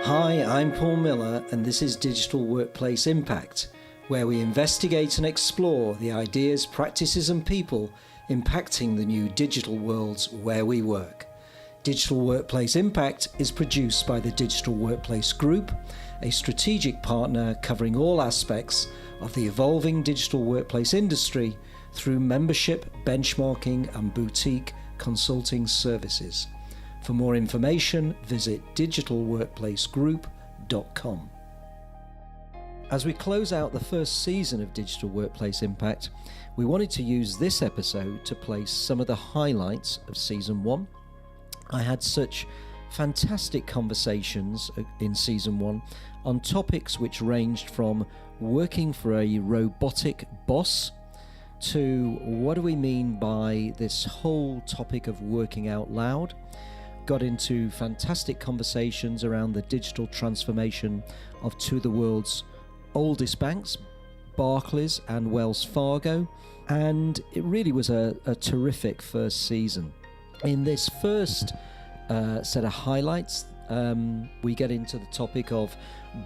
Hi, I'm Paul Miller, and this is Digital Workplace Impact, where we investigate and explore the ideas, practices, and people impacting the new digital worlds where we work. Digital Workplace Impact is produced by the Digital Workplace Group, a strategic partner covering all aspects of the evolving digital workplace industry through membership, benchmarking, and boutique consulting services. For more information, visit digitalworkplacegroup.com. As we close out the first season of Digital Workplace Impact, we wanted to use this episode to place some of the highlights of Season 1. I had such fantastic conversations in Season 1 on topics which ranged from working for a robotic boss to what do we mean by this whole topic of working out loud. Got into fantastic conversations around the digital transformation of two of the world's oldest banks, Barclays and Wells Fargo, and it really was a terrific first season. In this first set of highlights, we get into the topic of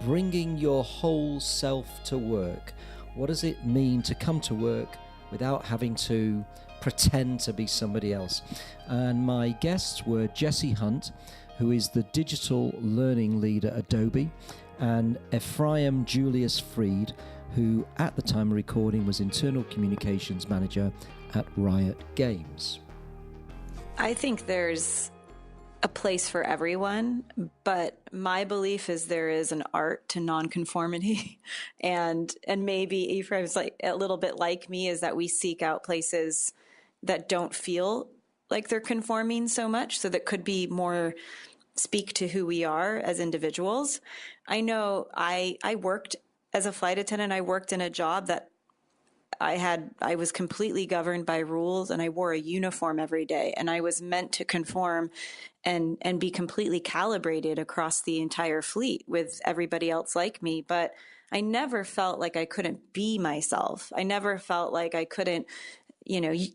bringing your whole self to work. What does it mean to come to work without having to pretend to be somebody else? And my guests were Jesse Hunt, who is the digital learning lead at Adobe, and Ephraim Julius Freed, who at the time of recording was internal communications manager at Riot Games. I think there's a place for everyone, but my belief is there is an art to nonconformity. and maybe Ephraim's like a little bit like me, is that we seek out places that don't feel like they're conforming so much, so that could be more speak to who we are as individuals. I know I worked as a flight attendant. I worked in a job that I was completely governed by rules, and I wore a uniform every day, and I was meant to conform and be completely calibrated across the entire fleet with everybody else like me. But I never felt like I couldn't be myself. I never felt like I couldn't,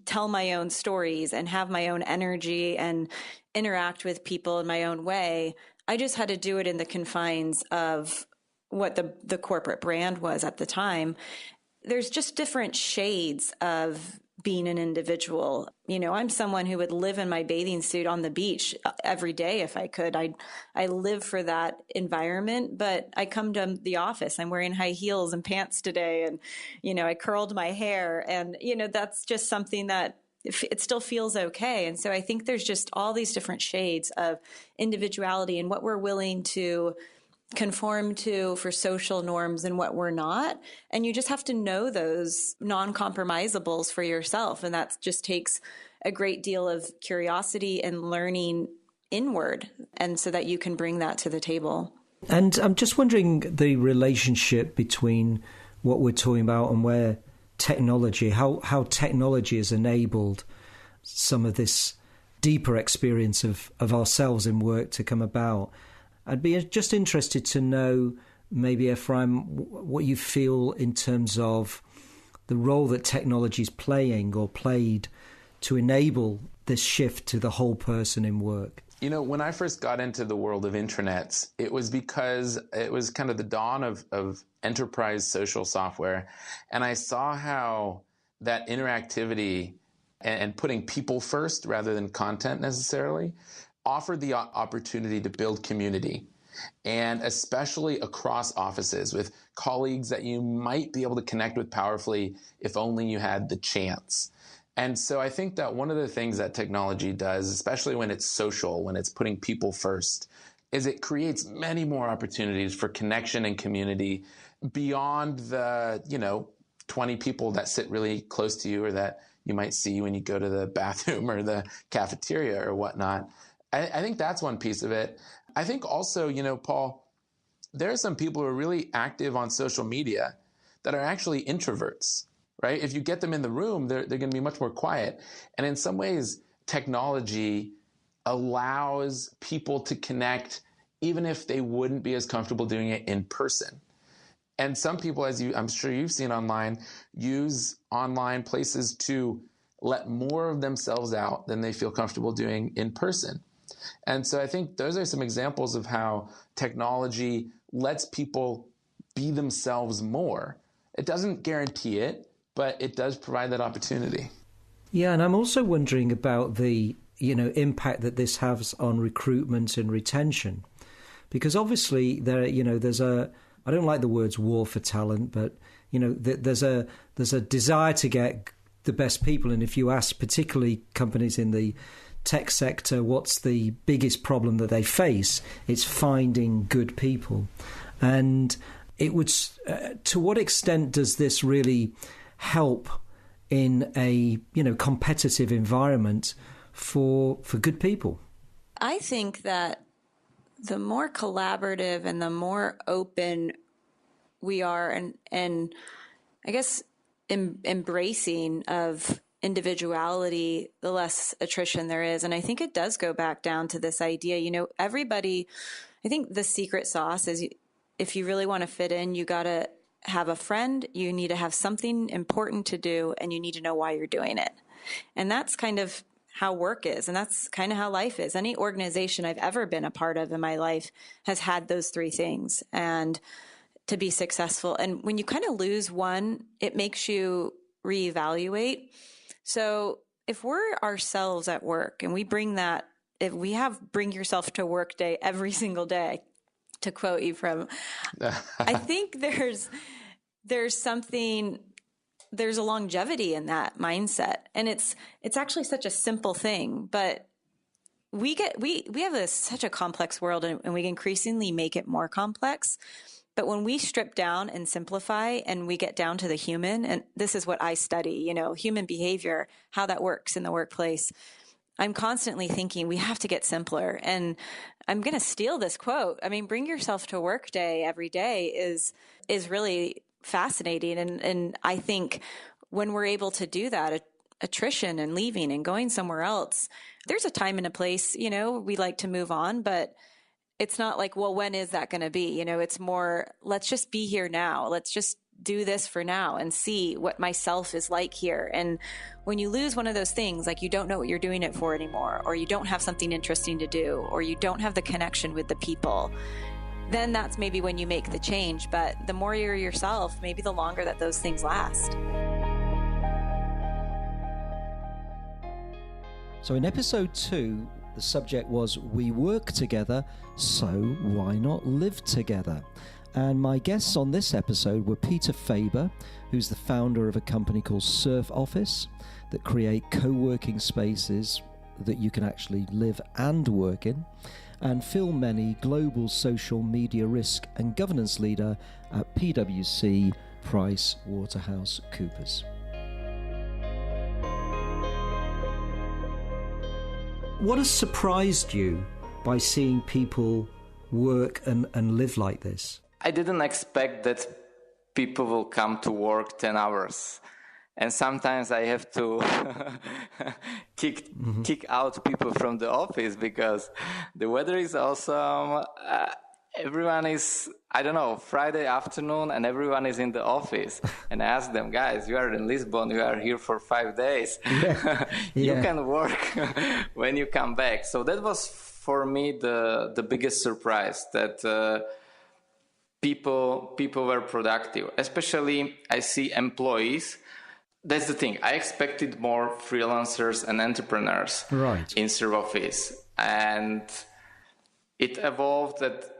tell my own stories and have my own energy and interact with people in my own way. I just had to do it in the confines of what the corporate brand was at the time. There's just different shades of being an individual. I'm someone who would live in my bathing suit on the beach every day if I could. I live for that environment, but I come to the office, I'm wearing high heels and pants today, and, I curled my hair, and, that's just something that it still feels okay. And so I think there's just all these different shades of individuality and what we're willing to conform to for social norms and what we're not. And you just have to know those non-compromisables for yourself. And that just takes a great deal of curiosity and learning inward, and so that you can bring that to the table. And I'm just wondering the relationship between what we're talking about and where technology, how technology has enabled some of this deeper experience of ourselves in work to come about. I'd be just interested to know, maybe, Ephraim, what you feel in terms of the role that technology is playing or played to enable this shift to the whole person in work. When I first got into the world of intranets, it was because it was kind of the dawn of enterprise social software. And I saw how that interactivity and putting people first rather than content necessarily offered the opportunity to build community, and especially across offices with colleagues that you might be able to connect with powerfully if only you had the chance. And so I think that one of the things that technology does, especially when it's social, when it's putting people first, is it creates many more opportunities for connection and community beyond the, 20 people that sit really close to you or that you might see when you go to the bathroom or the cafeteria or whatnot. I think that's one piece of it. I think also, Paul, there are some people who are really active on social media that are actually introverts, right? If you get them in the room, they're going to be much more quiet. And in some ways, technology allows people to connect even if they wouldn't be as comfortable doing it in person. And some people, I'm sure you've seen online, use online places to let more of themselves out than they feel comfortable doing in person. And so I think those are some examples of how technology lets people be themselves more. It doesn't guarantee it, but it does provide that opportunity. Yeah, and I'm also wondering about the impact that this has on recruitment and retention, because obviously there's a, I don't like the words war for talent, but there's a desire to get the best people, and if you ask particularly companies in the tech sector what's the biggest problem that they face, it's finding good people. And it would to what extent does this really help in a competitive environment for good people? I think that the more collaborative and the more open we are, and I guess embracing of individuality, the less attrition there is. And I think it does go back down to this idea, everybody, I think the secret sauce is, if you really want to fit in, you got to have a friend, you need to have something important to do, and you need to know why you're doing it. And that's kind of how work is. And that's kind of how life is. Any organization I've ever been a part of in my life has had those three things, and to be successful. And when you kind of lose one, it makes you reevaluate. So if we're ourselves at work and we bring that, if we have bring yourself to work day every single day, to quote you from, I think there's something, there's a longevity in that mindset. And it's actually such a simple thing, but we have such a complex world, and we increasingly make it more complex. But when we strip down and simplify and we get down to the human, and this is what I study, human behavior, how that works in the workplace, I'm constantly thinking we have to get simpler. And I'm going to steal this quote. I mean, bring yourself to work day every day is really fascinating. And I think when we're able to do that, attrition and leaving and going somewhere else, there's a time and a place, we like to move on, but it's not like, well, when is that going to be? It's more, let's just be here now. Let's just do this for now and see what myself is like here. And when you lose one of those things, like you don't know what you're doing it for anymore, or you don't have something interesting to do, or you don't have the connection with the people, then that's maybe when you make the change. But the more you're yourself, maybe the longer that those things last. So in episode 2, the subject was "We work together, so why not live together?" And my guests on this episode were Peter Faber, who's the founder of a company called Surf Office that create co-working spaces that you can actually live and work in, and Phil Meny, global social media risk and governance leader at PwC PricewaterhouseCoopers. What has surprised you by seeing people work and live like this? I didn't expect that people will come to work 10 hours. And sometimes I have to kick out people from the office because the weather is awesome. Everyone is, Friday afternoon and everyone is in the office. And I ask them, guys, you are in Lisbon, you are here for 5 days. Yeah. You can work when you come back. So that was for me the biggest surprise, that people were productive. Especially I see employees. That's the thing. I expected more freelancers and entrepreneurs in Surf Office. And it evolved that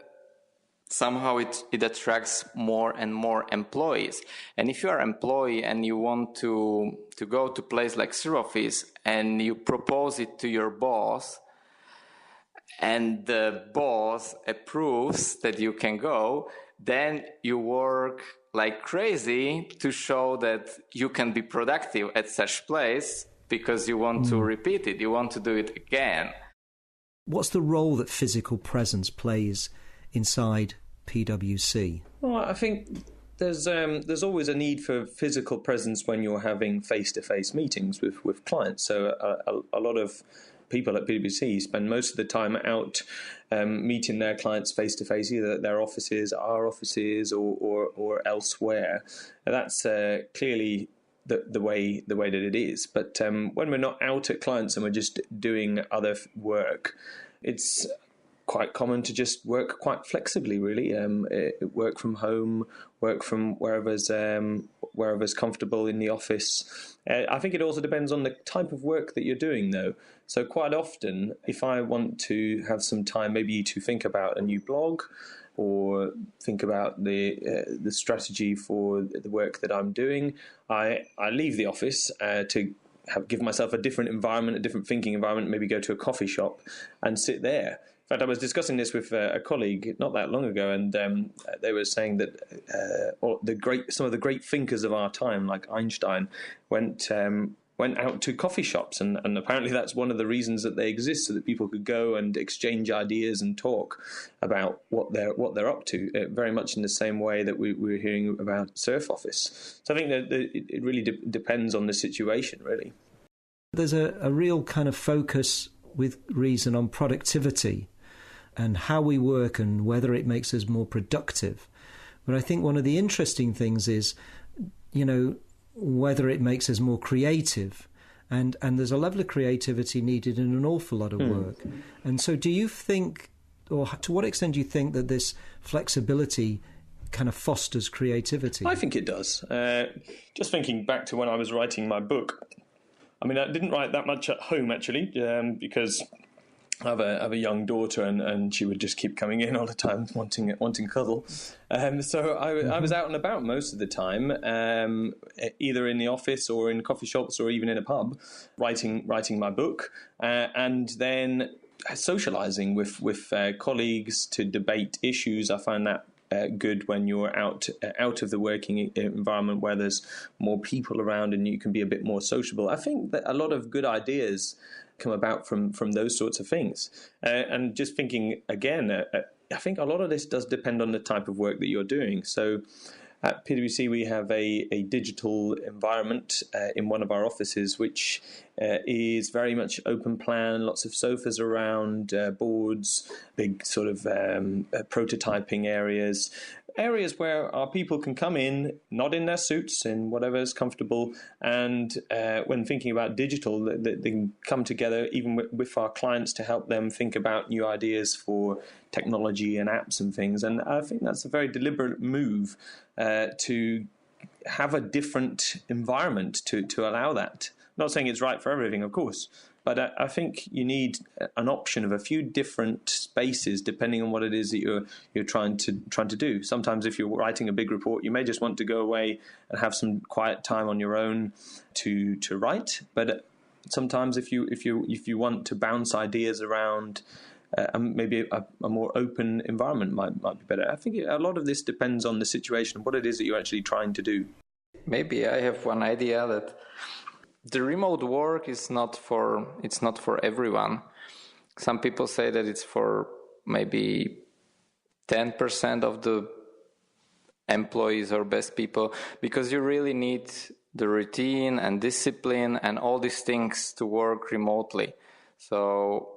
somehow it attracts more and more employees. And if you are an employee and you want to go to a place like Surf Office and you propose it to your boss, and the boss approves that you can go, then you work like crazy to show that you can be productive at such place because you want to repeat it, you want to do it again. What's the role that physical presence plays inside PwC? Well, I think there's always a need for physical presence when you're having face-to-face meetings with clients. So a lot of people at PwC spend most of the time out meeting their clients face-to-face, either at their offices, our offices, or elsewhere. And that's clearly the way that it is. But when we're not out at clients and we're just doing other work, it's quite common to just work quite flexibly, really. Work from home, work from wherever's comfortable in the office. I think it also depends on the type of work that you're doing, though. So quite often, if I want to have some time maybe to think about a new blog or think about the strategy for the work that I'm doing, I leave the office to give myself a different environment, a different thinking environment, maybe go to a coffee shop and sit there. In fact, I was discussing this with a colleague not that long ago, and they were saying that some of the great thinkers of our time, like Einstein, went out to coffee shops, and apparently that's one of the reasons that they exist, so that people could go and exchange ideas and talk about what they're up to, very much in the same way that we were hearing about Surf Office. So I think that it really depends on the situation, really. There's a real kind of focus with reason on productivity and how we work and whether it makes us more productive. But I think one of the interesting things is, whether it makes us more creative. And there's a level of creativity needed in an awful lot of work. And so do you think, or to what extent do you think that this flexibility kind of fosters creativity? I think it does. Just thinking back to when I was writing my book, I mean, I didn't write that much at home, actually, because I have a young daughter, and she would just keep coming in all the time, wanting cuddle. So I was out and about most of the time, either in the office or in coffee shops or even in a pub, writing my book, and then socialising with colleagues to debate issues. I find that good when you're out of the working environment where there's more people around and you can be a bit more sociable. I think that a lot of good ideas come about from those sorts of things. And just thinking again, I think a lot of this does depend on the type of work that you're doing. So at PwC, we have a digital environment in one of our offices, which is very much open plan, lots of sofas around, boards, big sort of prototyping areas where our people can come in, not in their suits, in whatever is comfortable, and when thinking about digital, they can come together even with our clients to help them think about new ideas for technology and apps and things. And I think that's a very deliberate move to have a different environment to allow that. Not saying it's right for everything, of course, but I think you need an option of a few different spaces depending on what it is that you're trying to do. Sometimes if you're writing a big report, you may just want to go away and have some quiet time on your own to write. But sometimes if you want to bounce ideas around, maybe a more open environment might be better. I think a lot of this depends on the situation, what it is that you're actually trying to do. Maybe I have one idea that the remote work is not for everyone. Some people say that it's for maybe 10% of the employees or best people, because you really need the routine and discipline and all these things to work remotely. So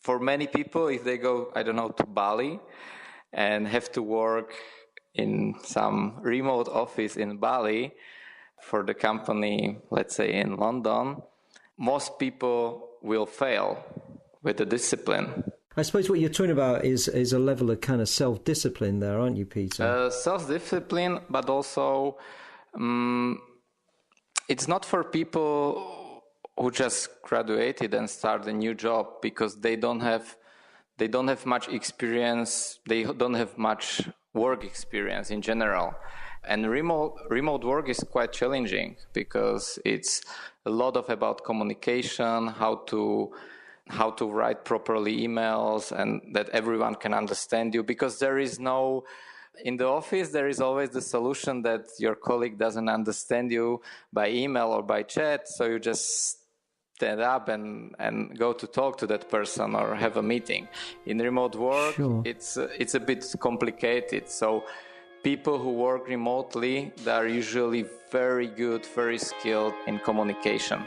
for many people, if they go, to Bali and have to work in some remote office in Bali for the company, let's say in London, most people will fail with the discipline. I suppose what you're talking about is a level of kind of self-discipline there, aren't you, Peter? Self-discipline, but also it's not for people who just graduated and start a new job, because they don't have much experience, they don't have much work experience in general. And remote work is quite challenging because it's a lot about communication, how to write properly emails, and that everyone can understand you. Because in the office, there is always the solution that your colleague doesn't understand you by email or by chat, so you just stand up and go to talk to that person or have a meeting. In remote work, sure, it's a bit complicated. So people who work remotely, they are usually very good, very skilled in communication.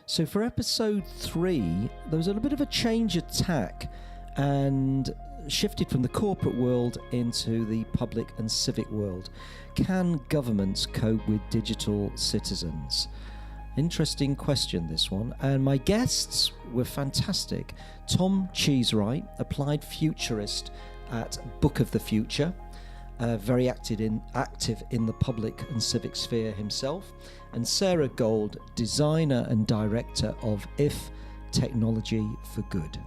So for episode 3, there was a little bit of a change of tack and shifted from the corporate world into the public and civic world. Can governments cope with digital citizens? Interesting question, this one. And my guests were fantastic. Tom Cheesewright, applied futurist at Book of the Future, very active in the public and civic sphere himself. And Sarah Gold, designer and director of If Technology for Good.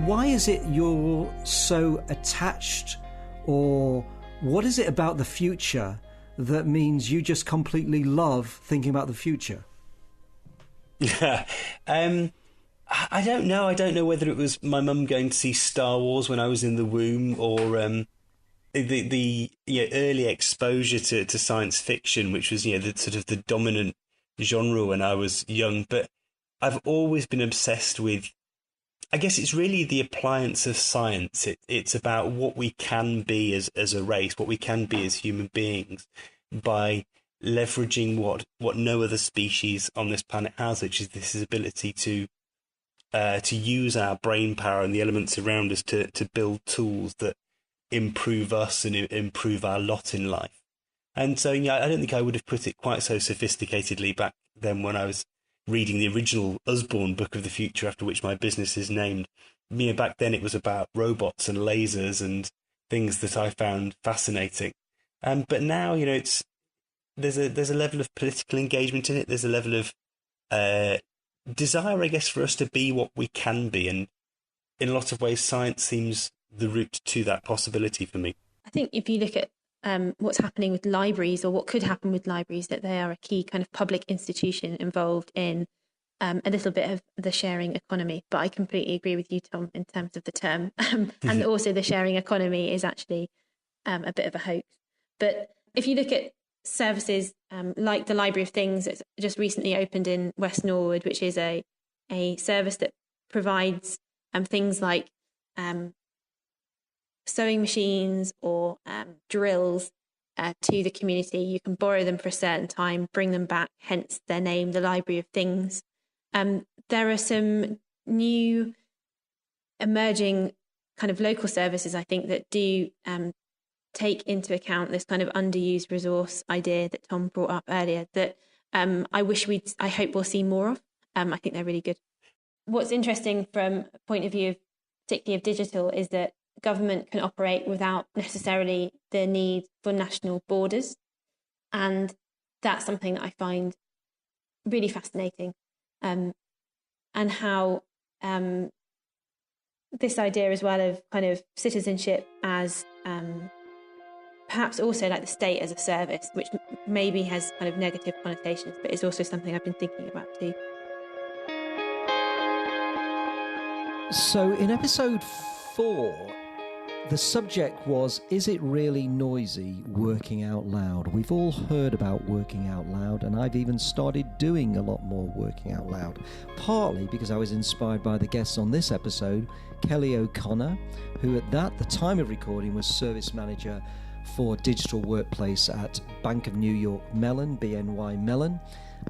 Why is it you're so attached, or what is it about the future that means you just completely love thinking about the future? Yeah, I don't know. I don't know whether it was my mum going to see Star Wars when I was in the womb, or the early exposure to science fiction, which was the sort of the dominant genre when I was young. But I've always been obsessed with, I guess it's really the appliance of science. It's about what we can be as a race, what we can be as human beings, by leveraging what no other species on this planet has, which is this ability to use our brain power and the elements around us to build tools that improve us and improve our lot in life. And so, I don't think I would have put it quite so sophisticatedly back then when I was reading the original Usborne Book of the Future, after which my business is named. Back then it was about robots and lasers and things that I found fascinating. But now, there's a level of political engagement in it. There's a level of desire, I guess, for us to be what we can be. And in a lot of ways, science seems the route to that possibility for me. I think if you look at what's happening with libraries, or what could happen with libraries, that they are a key kind of public institution involved in a little bit of the sharing economy. But I completely agree with you, Tom, in terms of the term. And also the sharing economy is actually a bit of a hoax. But if you look at services like the Library of Things, that's just recently opened in West Norwood, which is a service that provides things like sewing machines or drills to the community. You can borrow them for a certain time, bring them back, hence their name, the Library of Things. There are some new emerging kind of local services, I think, that do take into account this kind of underused resource idea that Tom brought up earlier, that I hope we'll see more of. I think they're really good. What's interesting from a point of view, particularly of digital, is that government can operate without necessarily the need for national borders. And that's something that I find really fascinating. And how this idea as well of kind of citizenship as perhaps also like the state as a service, which maybe has kind of negative connotations, but is also something I've been thinking about too. So in episode 4, the subject was, is it really noisy working out loud? We've all heard about working out loud, and I've even started doing a lot more working out loud, partly because I was inspired by the guests on this episode, Kelly O'Connor, who at the time of recording was service manager for digital workplace at Bank of New York Mellon, BNY Mellon,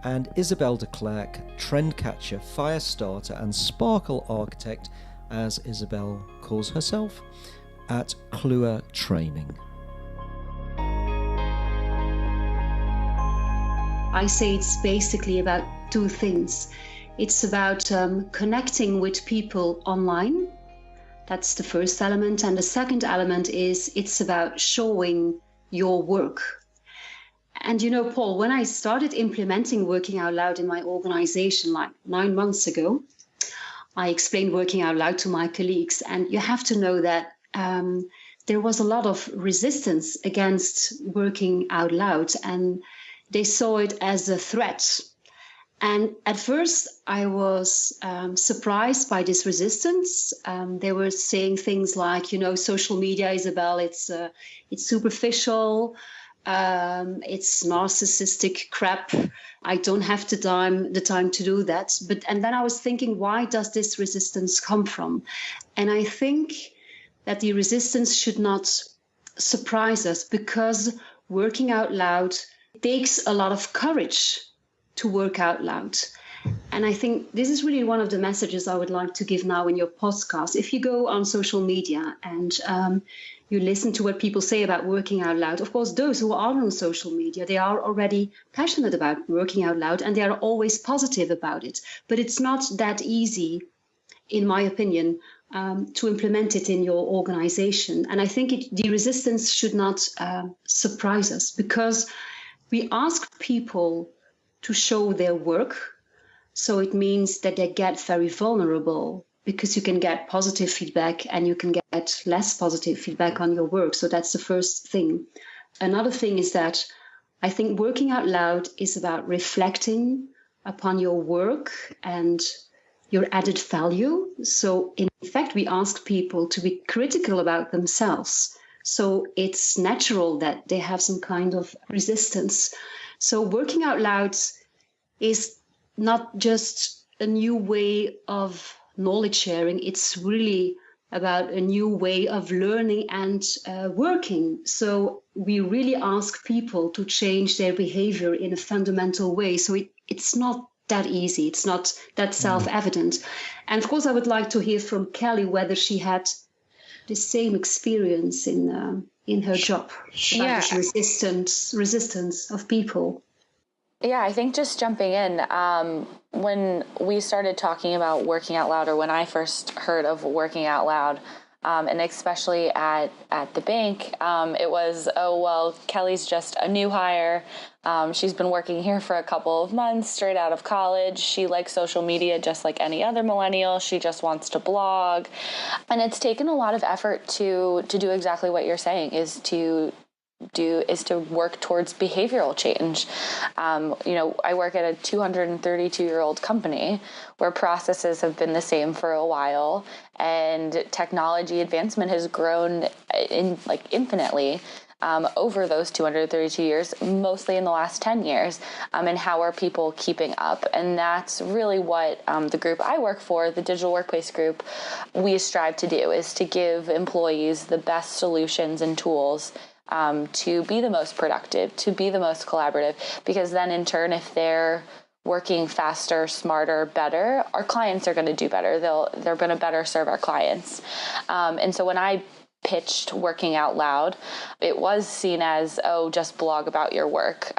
and Isabel de Klerk, trend catcher, fire starter, and sparkle architect, as Isabel calls herself, at Kluwer Training. I say it's basically about two things. It's about connecting with people online. That's the first element. And the second element is it's about showing your work. And Paul, when I started implementing Working Out Loud in my organization like 9 months ago, I explained Working Out Loud to my colleagues. And you have to know that there was a lot of resistance against working out loud, and they saw it as a threat. And at first I was surprised by this resistance. They were saying things like, social media, Isabel, it's superficial, it's narcissistic crap. I don't have the time to do that. And then I was thinking, why does this resistance come from? And I think that the resistance should not surprise us, because working out loud takes a lot of courage to work out loud. And I think this is really one of the messages I would like to give now in your podcast. If you go on social media and you listen to what people say about working out loud, of course, those who are on social media, they are already passionate about working out loud and they are always positive about it. But it's not that easy, in my opinion, to implement it in your organization. And I think the resistance should not surprise us, because we ask people to show their work. So it means that they get very vulnerable, because you can get positive feedback and you can get less positive feedback on your work. So that's the first thing. Another thing is that I think working out loud is about reflecting upon your work and your added value. So in fact, we ask people to be critical about themselves. So it's natural that they have some kind of resistance. So working out loud is not just a new way of knowledge sharing. It's really about a new way of learning and working. So we really ask people to change their behavior in a fundamental way. So it's not that easy. It's not that self-evident. And of course, I would like to hear from Kelly whether she had the same experience in her job about this resistance of people. Yeah, I think just jumping in, when we started talking about working out loud, or when I first heard of working out loud, and especially at the bank, it was, oh, well, Kelly's just a new hire. She's been working here for a couple of months, straight out of college. She likes social media just like any other millennial. She just wants to blog. And it's taken a lot of effort to do exactly what you're saying, is to work towards behavioral change. I work at a 232-year-old company where processes have been the same for a while, and technology advancement has grown infinitely over those 232 years, mostly in the last 10 years. And how are people keeping up? And that's really what the group I work for, the Digital Workplace Group, we strive to do, is to give employees the best solutions and tools to be the most productive, to be the most collaborative, because then in turn, if they're working faster, smarter, better, our clients are going to do better. They're going to better serve our clients. And so when I pitched working out loud, it was seen as, oh, just blog about your work.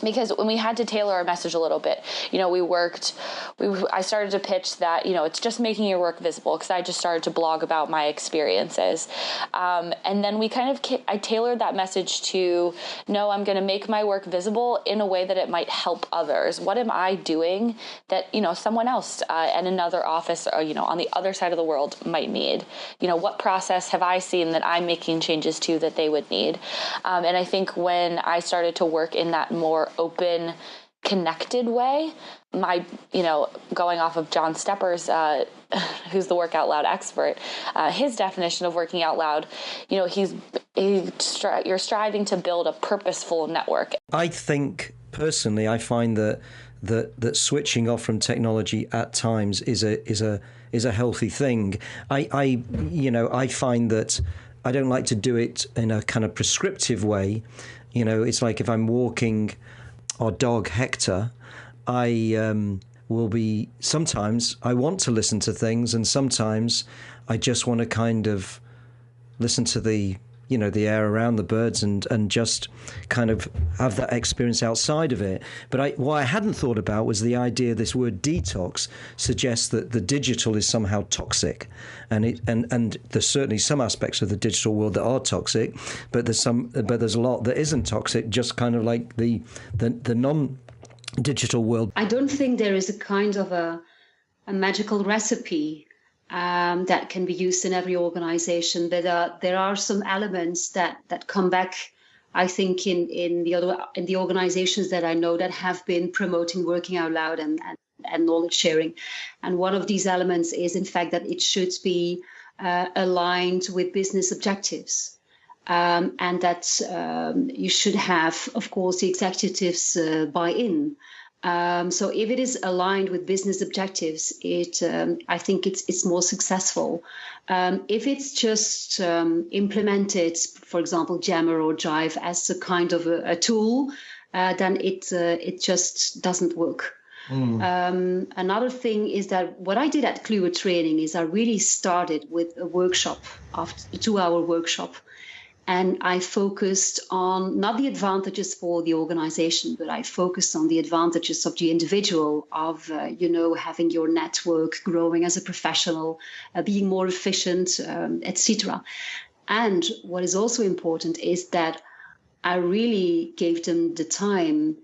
Because when we had to tailor our message a little bit, I started to pitch that, it's just making your work visible, because I just started to blog about my experiences. And then I tailored that message to, no, I'm going to make my work visible in a way that it might help others. What am I doing that, someone else at another office or, on the other side of the world might need? What process have I seen that I'm making changes to that they would need? And I think when I started to work in that more open, connected way, going off of John Stepper's, who's the work out loud expert, his definition of working out loud, you're striving to build a purposeful network. I think personally, I find that switching off from technology at times is a healthy thing. I find that I don't like to do it in a kind of prescriptive way. It's like if I'm walking our dog Hector, I will be, sometimes I want to listen to things, and sometimes I just want to kind of listen to the air around the birds and just kind of have that experience outside of it. But what I hadn't thought about was the idea this word detox suggests that the digital is somehow toxic, and there's certainly some aspects of the digital world that are toxic, but there's a lot that isn't toxic, just kind of like the non-digital world. I don't think there is a kind of a magical recipe that can be used in every organization. There are some elements that come back, I think, in the organizations that I know that have been promoting working out loud and knowledge sharing. And one of these elements is, in fact, that it should be aligned with business objectives. And that you should have, of course, the executives buy in. So if it is aligned with business objectives, I think it's more successful. If it's just implemented, for example, Jammer or Jive as a kind of a tool, then it just doesn't work. Another thing is that what I did at Kluwer Training is I really started with a workshop, after a 2-hour workshop. And I focused on not the advantages for the organization, but I focused on the advantages of the individual, of, having your network, growing as a professional, being more efficient, etc. And what is also important is that I really gave them the time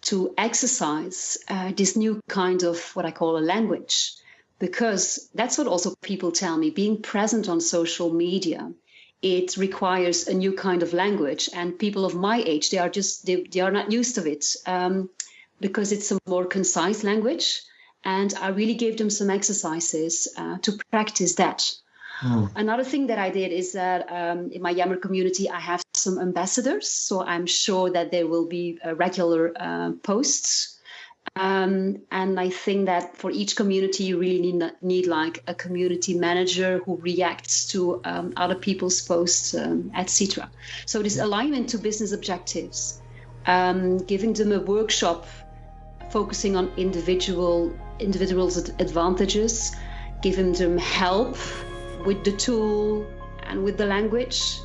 to exercise this new kind of what I call a language, because that's what also people tell me, being present on social media, it requires a new kind of language, and people of my age, they are not used to it, because it's a more concise language. And I really gave them some exercises to practice that. Another thing that I did is that in my Yammer community, I have some ambassadors, so I'm sure that there will be regular posts. And I think that for each community, you really need like a community manager who reacts to other people's posts, etc. So this alignment to business objectives, giving them a workshop focusing on individuals' advantages, giving them help with the tool and with the language.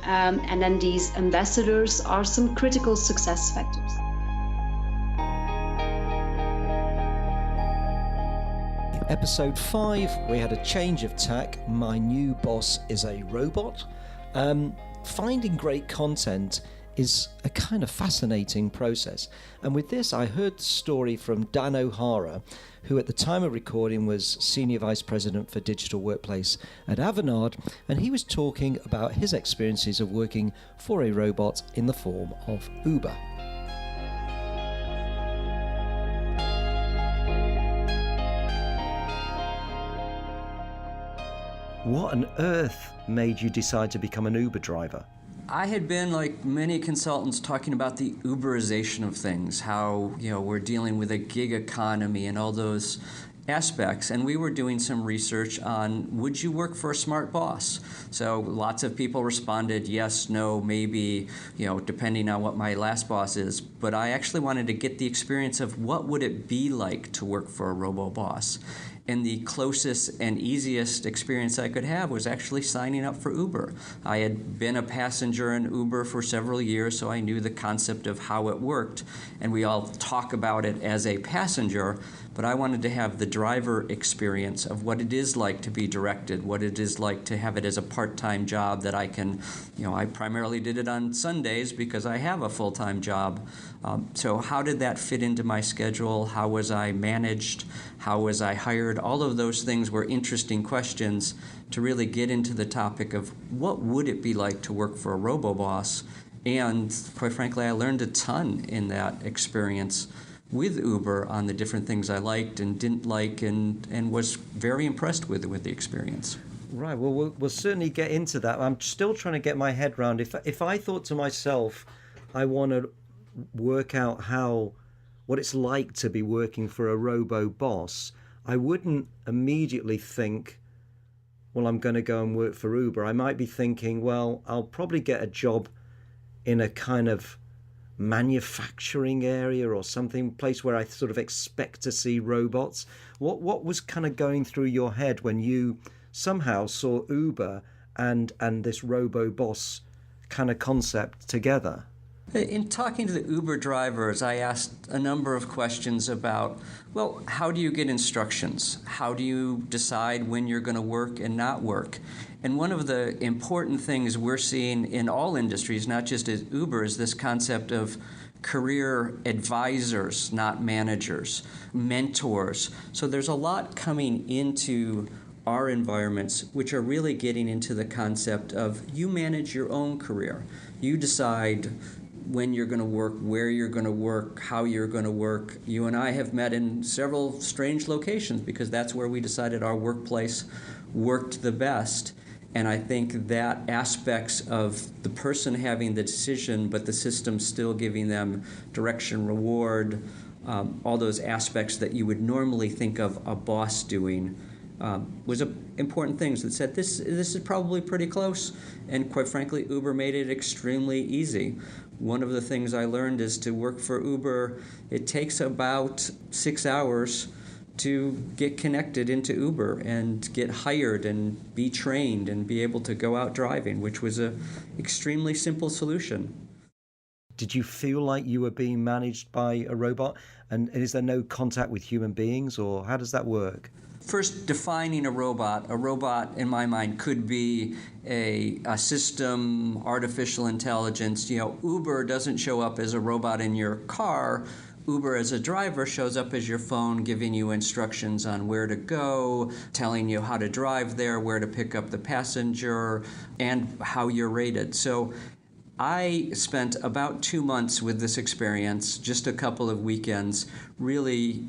And then these ambassadors are some critical success factors. Episode 5, we had a change of tack. My new boss is a robot. Finding great content is a kind of fascinating process. And with this, I heard the story from Dan O'Hara, who at the time of recording was Senior Vice President for Digital Workplace at Avanade, and he was talking about his experiences of working for a robot in the form of Uber. What on earth made you decide to become an Uber driver? I had been, like many consultants, talking about the Uberization of things, how we're dealing with a gig economy and all those aspects, and we were doing some research on would you work for a smart boss? So lots of people responded yes, no, maybe, depending on what my last boss is. But I actually wanted to get the experience of what would it be like to work for a Roboboss. And the closest and easiest experience I could have was actually signing up for Uber. I had been a passenger in Uber for several years, so I knew the concept of how it worked. And we all talk about it as a passenger, but I wanted to have the driver experience of what it is like to be directed, what it is like to have it as a part-time job that I can, I primarily did it on Sundays because I have a full-time job. So how did that fit into my schedule? How was I managed? How was I hired? All of those things were interesting questions to really get into the topic of what would it be like to work for a Roboboss. And quite frankly, I learned a ton in that experience with Uber on the different things I liked and didn't like, and was very impressed with the experience. Right, well, we'll certainly get into that. I'm still trying to get my head around. If I thought to myself, I want to work out what it's like to be working for a Roboboss, I wouldn't immediately think, well, I'm going to go and work for Uber. I might be thinking, well, I'll probably get a job in a kind of manufacturing area or something, place where I sort of expect to see robots. What was kind of going through your head when you somehow saw Uber and this Roboboss kind of concept together? In talking to the Uber drivers, I asked a number of questions about, well, how do you get instructions? How do you decide when you're going to work and not work? And one of the important things we're seeing in all industries, not just at Uber, is this concept of career advisors, not managers, mentors. So there's a lot coming into our environments which are really getting into the concept of you manage your own career. You decide when you're going to work, where you're going to work, how you're going to work. You and I have met in several strange locations because that's where we decided our workplace worked the best. And I think that aspects of the person having the decision, but the system still giving them direction, reward, all those aspects that you would normally think of a boss doing, was important things that said this is probably pretty close, and quite frankly, Uber made it extremely easy. One of the things I learned is to work for Uber, it takes about 6 hours to get connected into Uber and get hired and be trained and be able to go out driving, which was a extremely simple solution. Did you feel like you were being managed by a robot? And is there no contact with human beings, or how does that work? First, defining a robot in my mind could be a system, artificial intelligence. Uber doesn't show up as a robot in your car. Uber as a driver shows up as your phone, giving you instructions on where to go, telling you how to drive there, where to pick up the passenger, and how you're rated. So I spent about 2 months with this experience, just a couple of weekends, really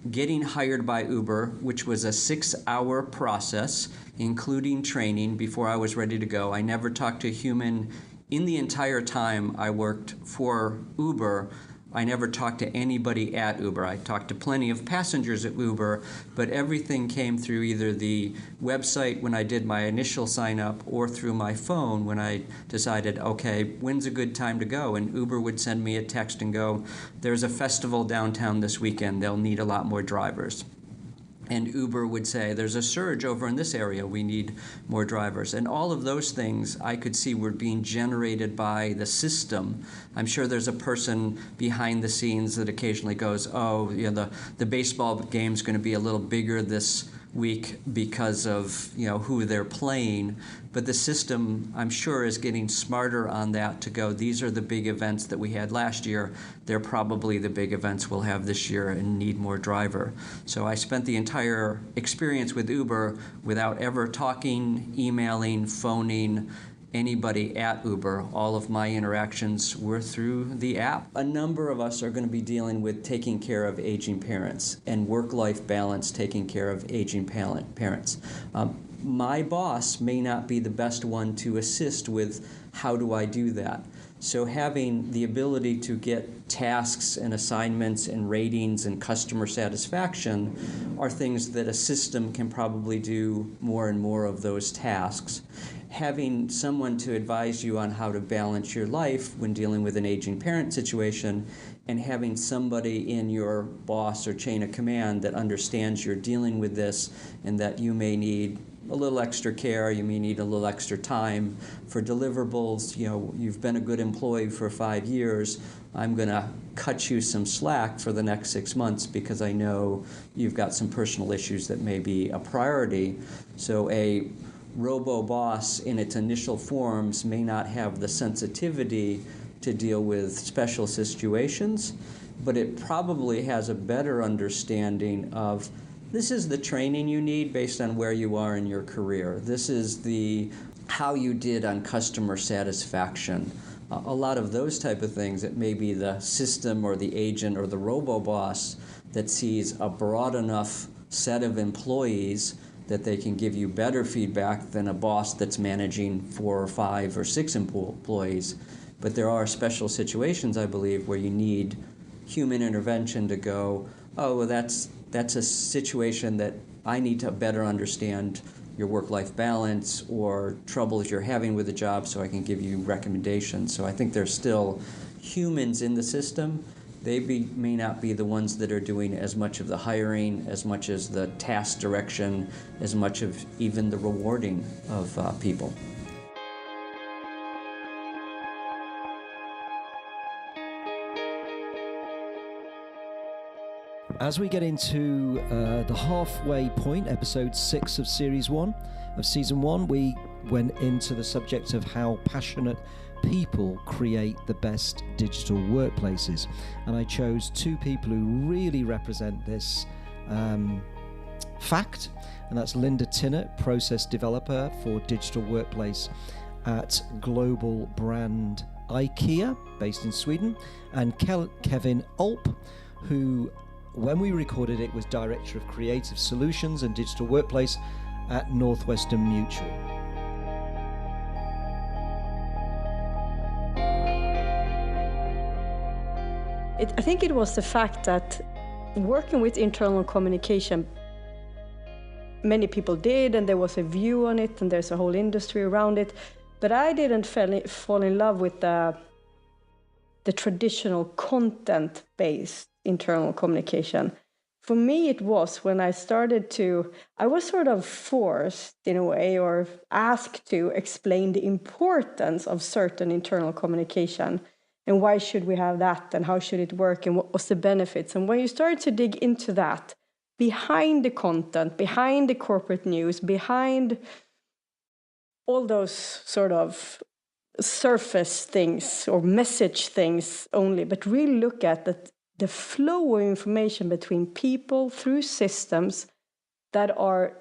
getting hired by Uber, which was a 6-hour process, including training before I was ready to go. I never talked to a human in the entire time I worked for Uber. I never talked to anybody at Uber. I talked to plenty of passengers at Uber, but everything came through either the website when I did my initial sign up or through my phone when I decided, okay, when's a good time to go? And Uber would send me a text and go, there's a festival downtown this weekend. They'll need a lot more drivers. And Uber would say, there's a surge over in this area, we need more drivers. And all of those things I could see were being generated by the system. I'm sure there's a person behind the scenes that occasionally goes, the baseball game's going to be a little bigger this week because of who they're playing. But the system, I'm sure, is getting smarter on that to go, these are the big events that we had last year. They're probably the big events we'll have this year and need more driver. So I spent the entire experience with Uber without ever talking, emailing, phoning anybody at Uber. All of my interactions were through the app. A number of us are going to be dealing with taking care of aging parents and work-life balance, taking care of aging parents. My boss may not be the best one to assist with how do I do that. So having the ability to get tasks and assignments and ratings and customer satisfaction are things that a system can probably do more and more of those tasks. Having someone to advise you on how to balance your life when dealing with an aging parent situation, and having somebody in your boss or chain of command that understands you're dealing with this and that you may need a little extra care, you may need a little extra time for deliverables. You've been a good employee for 5 years. I'm going to cut you some slack for the next 6 months because I know you've got some personal issues that may be a priority. So a Roboboss in its initial forms may not have the sensitivity to deal with special situations, but it probably has a better understanding of this is the training you need based on where you are in your career. This is how you did on customer satisfaction. A lot of those type of things, it may be the system or the agent or the Roboboss that sees a broad enough set of employees that they can give you better feedback than a boss that's managing 4 or 5 or 6 employees. But there are special situations, I believe, where you need human intervention to go, that's a situation that I need to better understand your work-life balance or troubles you're having with the job so I can give you recommendations. So I think there's still humans in the system. They may not be the ones that are doing as much of the hiring, as much as the task direction, as much of even the rewarding of people. As we get into the halfway point, episode 6 of series 1 of season 1, we went into the subject of how passionate people create the best digital workplaces. And I chose 2 people who really represent this fact, and that's Linda Tinnett, process developer for digital workplace at global brand IKEA, based in Sweden, and Kevin Ulp, who, when we recorded it, was Director of Creative Solutions and Digital Workplace at Northwestern Mutual. I think it was the fact that working with internal communication many people did, and there was a view on it, and there's a whole industry around it. But I didn't fall in love with the traditional content-based internal communication. For me, it was when I was sort of forced in a way, or asked to explain the importance of certain internal communication. And why should we have that? And how should it work? And what was the benefits? And when you start to dig into that, behind the content, behind the corporate news, behind all those sort of surface things or message things only, but really look at the flow of information between people through systems that are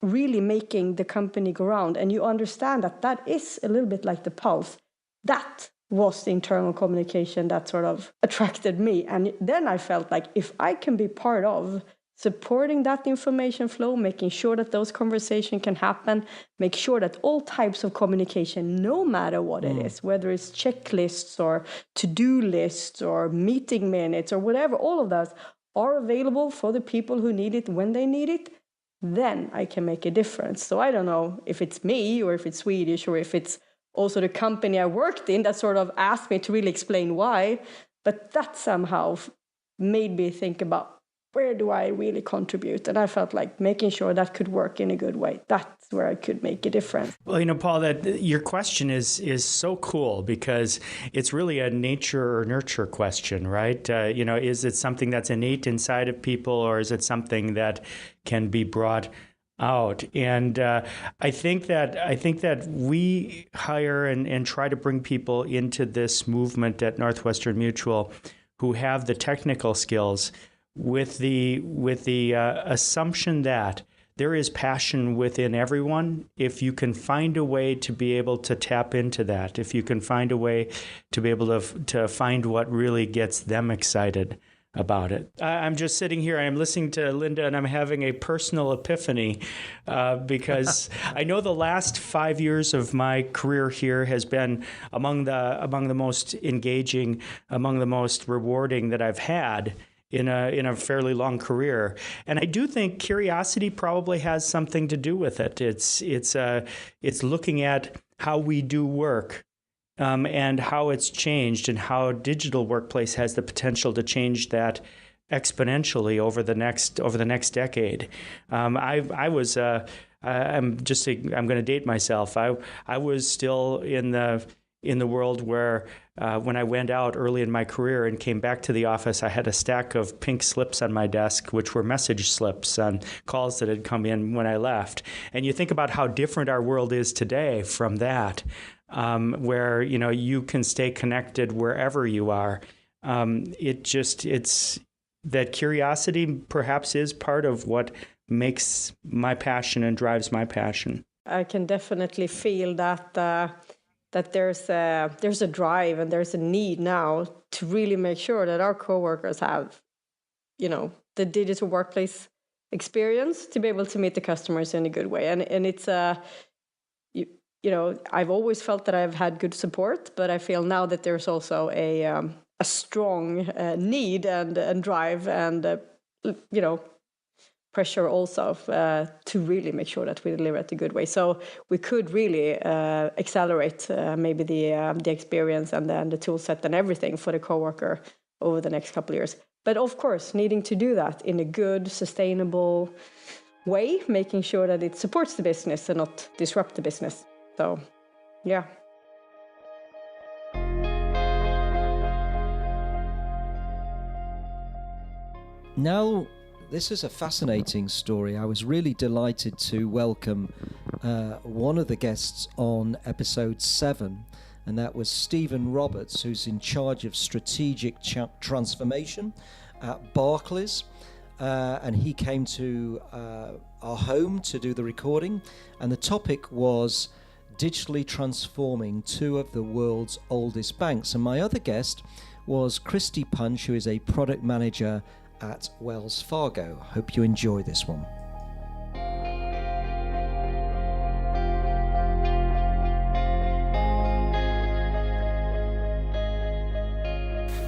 really making the company go round. And you understand that is a little bit like the pulse. That was the internal communication that sort of attracted me. And then I felt like if I can be part of supporting that information flow, making sure that those conversations can happen, make sure that all types of communication, no matter what it is, whether it's checklists or to-do lists or meeting minutes or whatever, all of those are available for the people who need it when they need it, then I can make a difference. So I don't know if it's me or if it's Swedish or if it's also the company I worked in that sort of asked me to really explain why, but that somehow made me think about where do I really contribute? And I felt like making sure that could work in a good way. That's where I could make a difference. Well, Paul, that your question is so cool because it's really a nature or nurture question, right? Is it something that's innate inside of people, or is it something that can be brought out? And I think that we hire and try to bring people into this movement at Northwestern Mutual who have the technical skills, with the assumption that there is passion within everyone. If you can find a way to be able to tap into that, if you can find a way to be able to find what really gets them excited about it. I'm just sitting here, I'm listening to Linda, and I'm having a personal epiphany because I know the last 5 years of my career here has been among the most engaging, among the most rewarding that I've had in a fairly long career. And I do think curiosity probably has something to do with it. It's looking at how we do work and how it's changed, and how digital workplace has the potential to change that exponentially over the next decade. I'm going to date myself. I was still in the world where when I went out early in my career and came back to the office, I had a stack of pink slips on my desk, which were message slips on calls that had come in when I left. And you think about how different our world is today from that, where you can stay connected wherever you are. It's that curiosity perhaps is part of what makes my passion and drives my passion. I can definitely feel that there's a drive and there's a need now to really make sure that our coworkers have, the digital workplace experience to be able to meet the customers in a good way. And it's I've always felt that I've had good support, but I feel now that there's also a strong need and drive and pressure also to really make sure that we deliver it a good way. So we could really accelerate maybe the experience and then the tool set and everything for the coworker over the next couple of years. But of course, needing to do that in a good, sustainable way, making sure that it supports the business and not disrupt the business. So, yeah. Now, this is a fascinating story. I was really delighted to welcome one of the guests on episode 7, and that was Stephen Roberts, who's in charge of strategic transformation at Barclays. And he came to our home to do the recording, and the topic was digitally transforming two of the world's oldest banks. And my other guest was Christy Punch, who is a product manager at Wells Fargo. Hope you enjoy this one.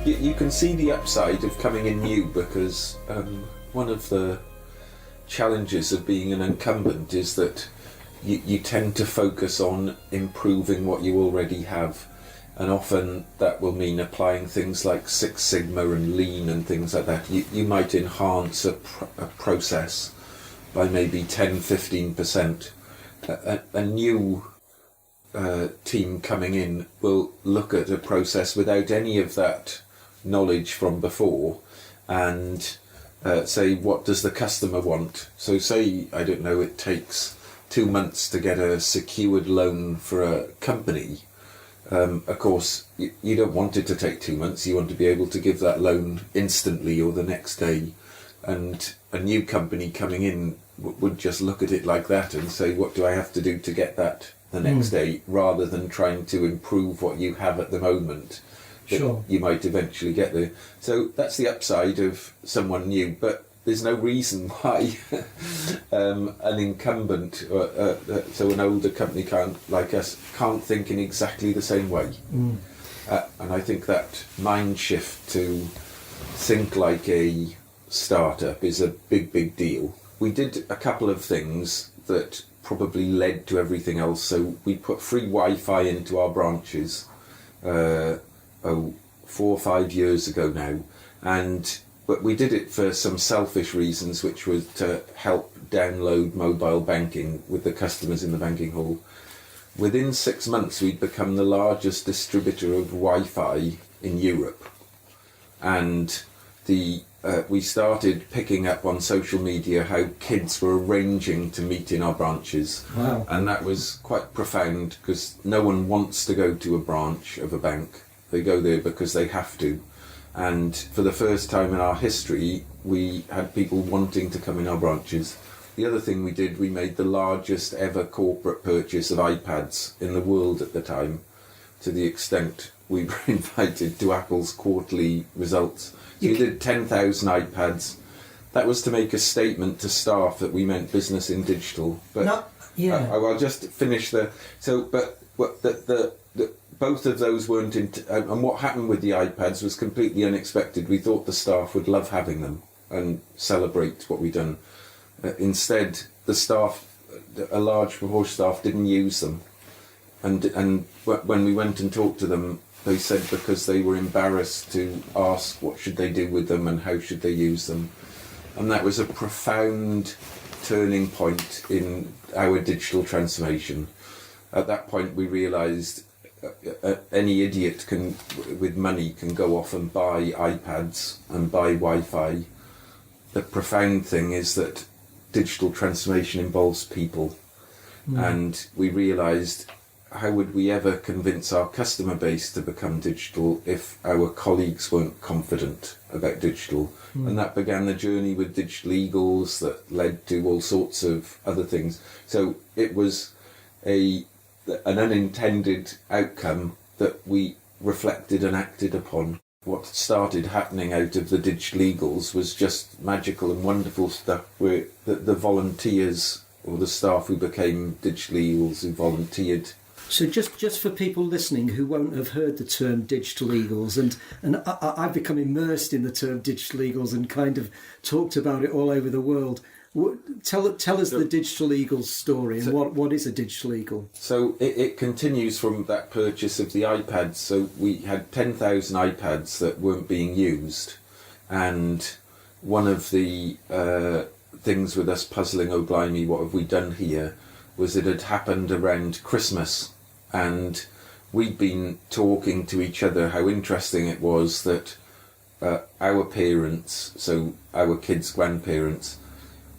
You can see the upside of coming in new, because one of the challenges of being an incumbent is that you tend to focus on improving what you already have, and often that will mean applying things like Six Sigma and Lean and things like that. You might enhance a process by maybe 10-15%. A new team coming in will look at a process without any of that knowledge from before and say, what does the customer want? So say, I don't know, it takes 2 months to get a secured loan for a company. Of course, you don't want it to take 2 months. You want to be able to give that loan instantly or the next day. And a new company coming in would just look at it like that and say, what do I have to do to get that the next day, rather than trying to improve what you have at the moment. Sure. You might eventually get there. So that's the upside of someone new, but there's no reason why an incumbent, so an older company like us, can't think in exactly the same way. And I think that mind shift to think like a startup is a big deal. We did a couple of things that probably led to everything else. So we put free Wi-Fi into our branches 4 or 5 years ago now, but we did it for some selfish reasons, which was to help download mobile banking with the customers in the banking hall. Within 6 months, we'd become the largest distributor of Wi-Fi in Europe, and we started picking up on social media how kids were arranging to meet in our branches. Wow. And that was quite profound, because no one wants to go to a branch of a bank. They go there because they have to. And for the first time in our history, we had people wanting to come in our branches. The other thing we did, we made the largest ever corporate purchase of iPads in the world at the time, to the extent we were invited to Apple's quarterly results. So we did 10,000 iPads. That was to make a statement to staff that we meant business in digital. But I'll just finish both of those weren't and what happened with the iPads was completely unexpected. We thought the staff would love having them and celebrate what we'd done. Instead, the staff, a large proportion of staff, didn't use them. And when we went and talked to them, they said because they were embarrassed to ask what should they do with them and how should they use them. And that was a profound turning point in our digital transformation. At that point, we realised any idiot with money can go off and buy iPads and buy Wi-Fi. The profound thing is that digital transformation involves people. And we realised, how would we ever convince our customer base to become digital if our colleagues weren't confident about digital? And that began the journey with Digital Eagles that led to all sorts of other things. So it was an unintended outcome that we reflected and acted upon. What started happening out of the Digital Eagles was just magical and wonderful stuff, where the volunteers or the staff who became Digital Eagles who volunteered. So just for people listening who won't have heard the term Digital Eagles, and I've become immersed in the term Digital Eagles and kind of talked about it all over the world. Tell us the Digital Eagles story, and what is a Digital Eagle? So it continues from that purchase of the iPads. So we had 10,000 iPads that weren't being used, and one of the things with us puzzling, oh blimey, what have we done here, was it had happened around Christmas, and we'd been talking to each other how interesting it was that our parents, so our kids' grandparents,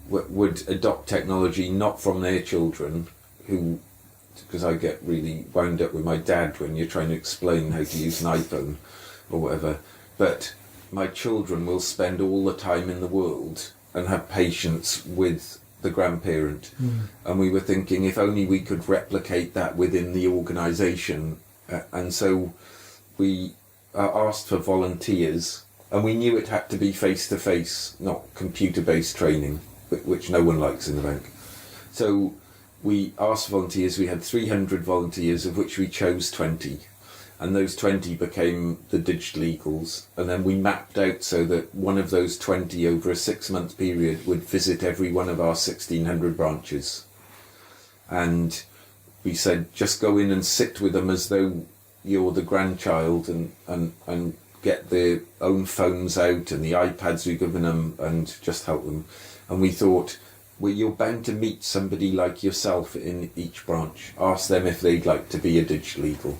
would adopt technology not from their children, who, because I get really wound up with my dad when you're trying to explain how to use an iPhone or whatever, but my children will spend all the time in the world and have patience with the grandparent. And we were thinking, if only we could replicate that within the organisation. And so we asked for volunteers, and we knew it had to be face-to-face, not computer-based training, which no one likes in the bank. So we asked volunteers. We had 300 volunteers, of which we chose 20. and those 20 became the digital eagles. And then we mapped out so that one of those 20 over a 6-month period would visit every one of our 1,600 branches. And we said, just go in and sit with them as though you're the grandchild, and get their own phones out and the iPads we've given them and just help them. And we thought, well, you're bound to meet somebody like yourself in each branch. Ask them if they'd like to be a digital eagle.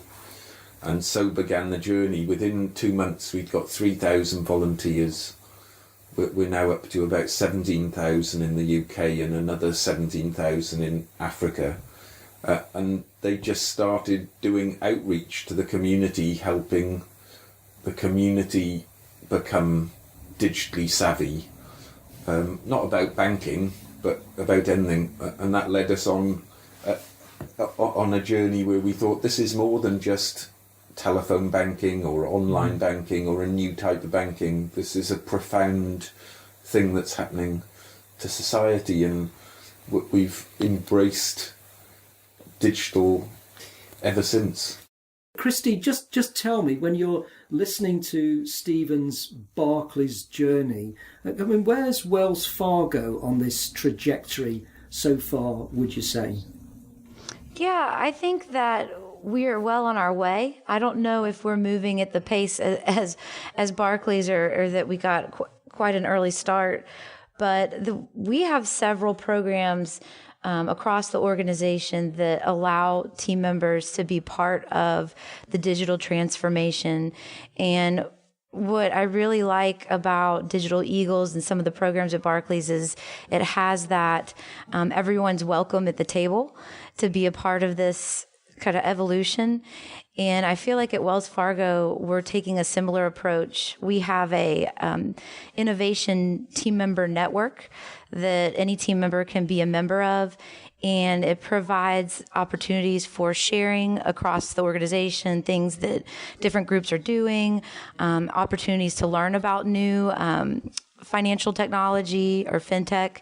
And so began the journey. Within 2 months, we'd got 3,000 volunteers. We're now up to about 17,000 in the UK and another 17,000 in Africa. And they just started doing outreach to the community, helping the community become digitally savvy. Not about banking, but about anything. And that led us on a journey where we thought this is more than just telephone banking or online banking or a new type of banking. This is a profound thing that's happening to society, and we've embraced digital ever since. Christy, just tell me, when you're listening to Stephen's Barclays journey, I mean, where's Wells Fargo on this trajectory so far, would you say? Yeah, I think that we're well on our way. I don't know if we're moving at the pace as Barclays, or that we got quite an early start, but we have several programs across the organization that allow team members to be part of the digital transformation. And what I really like about Digital Eagles and some of the programs at Barclays is it has that everyone's welcome at the table to be a part of this kind of evolution. And I feel like at Wells Fargo, we're taking a similar approach. We have a innovation team member network that any team member can be a member of, and it provides opportunities for sharing across the organization, things that different groups are doing, opportunities to learn about new financial technology or fintech.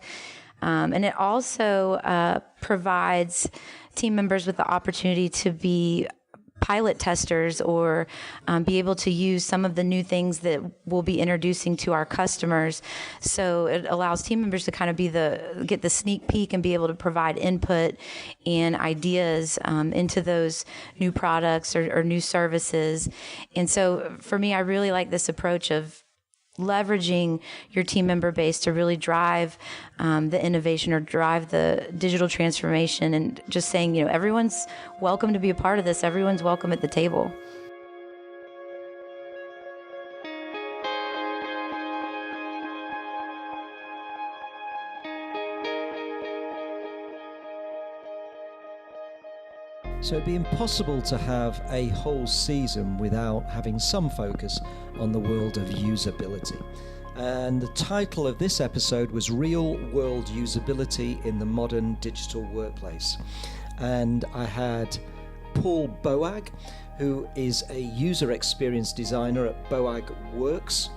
And it also provides team members with the opportunity to be pilot testers or be able to use some of the new things that we'll be introducing to our customers. So it allows team members to kind of get the sneak peek and be able to provide input and ideas into those new products or new services. And so for me, I really like this approach of leveraging your team member base to really drive the innovation or drive the digital transformation, and just saying, everyone's welcome to be a part of this. Everyone's welcome at the table. So it'd be impossible to have a whole season without having some focus on the world of usability. And the title of this episode was Real World Usability in the Modern Digital Workplace. And I had Paul Boag, who is a user experience designer at Boag Works,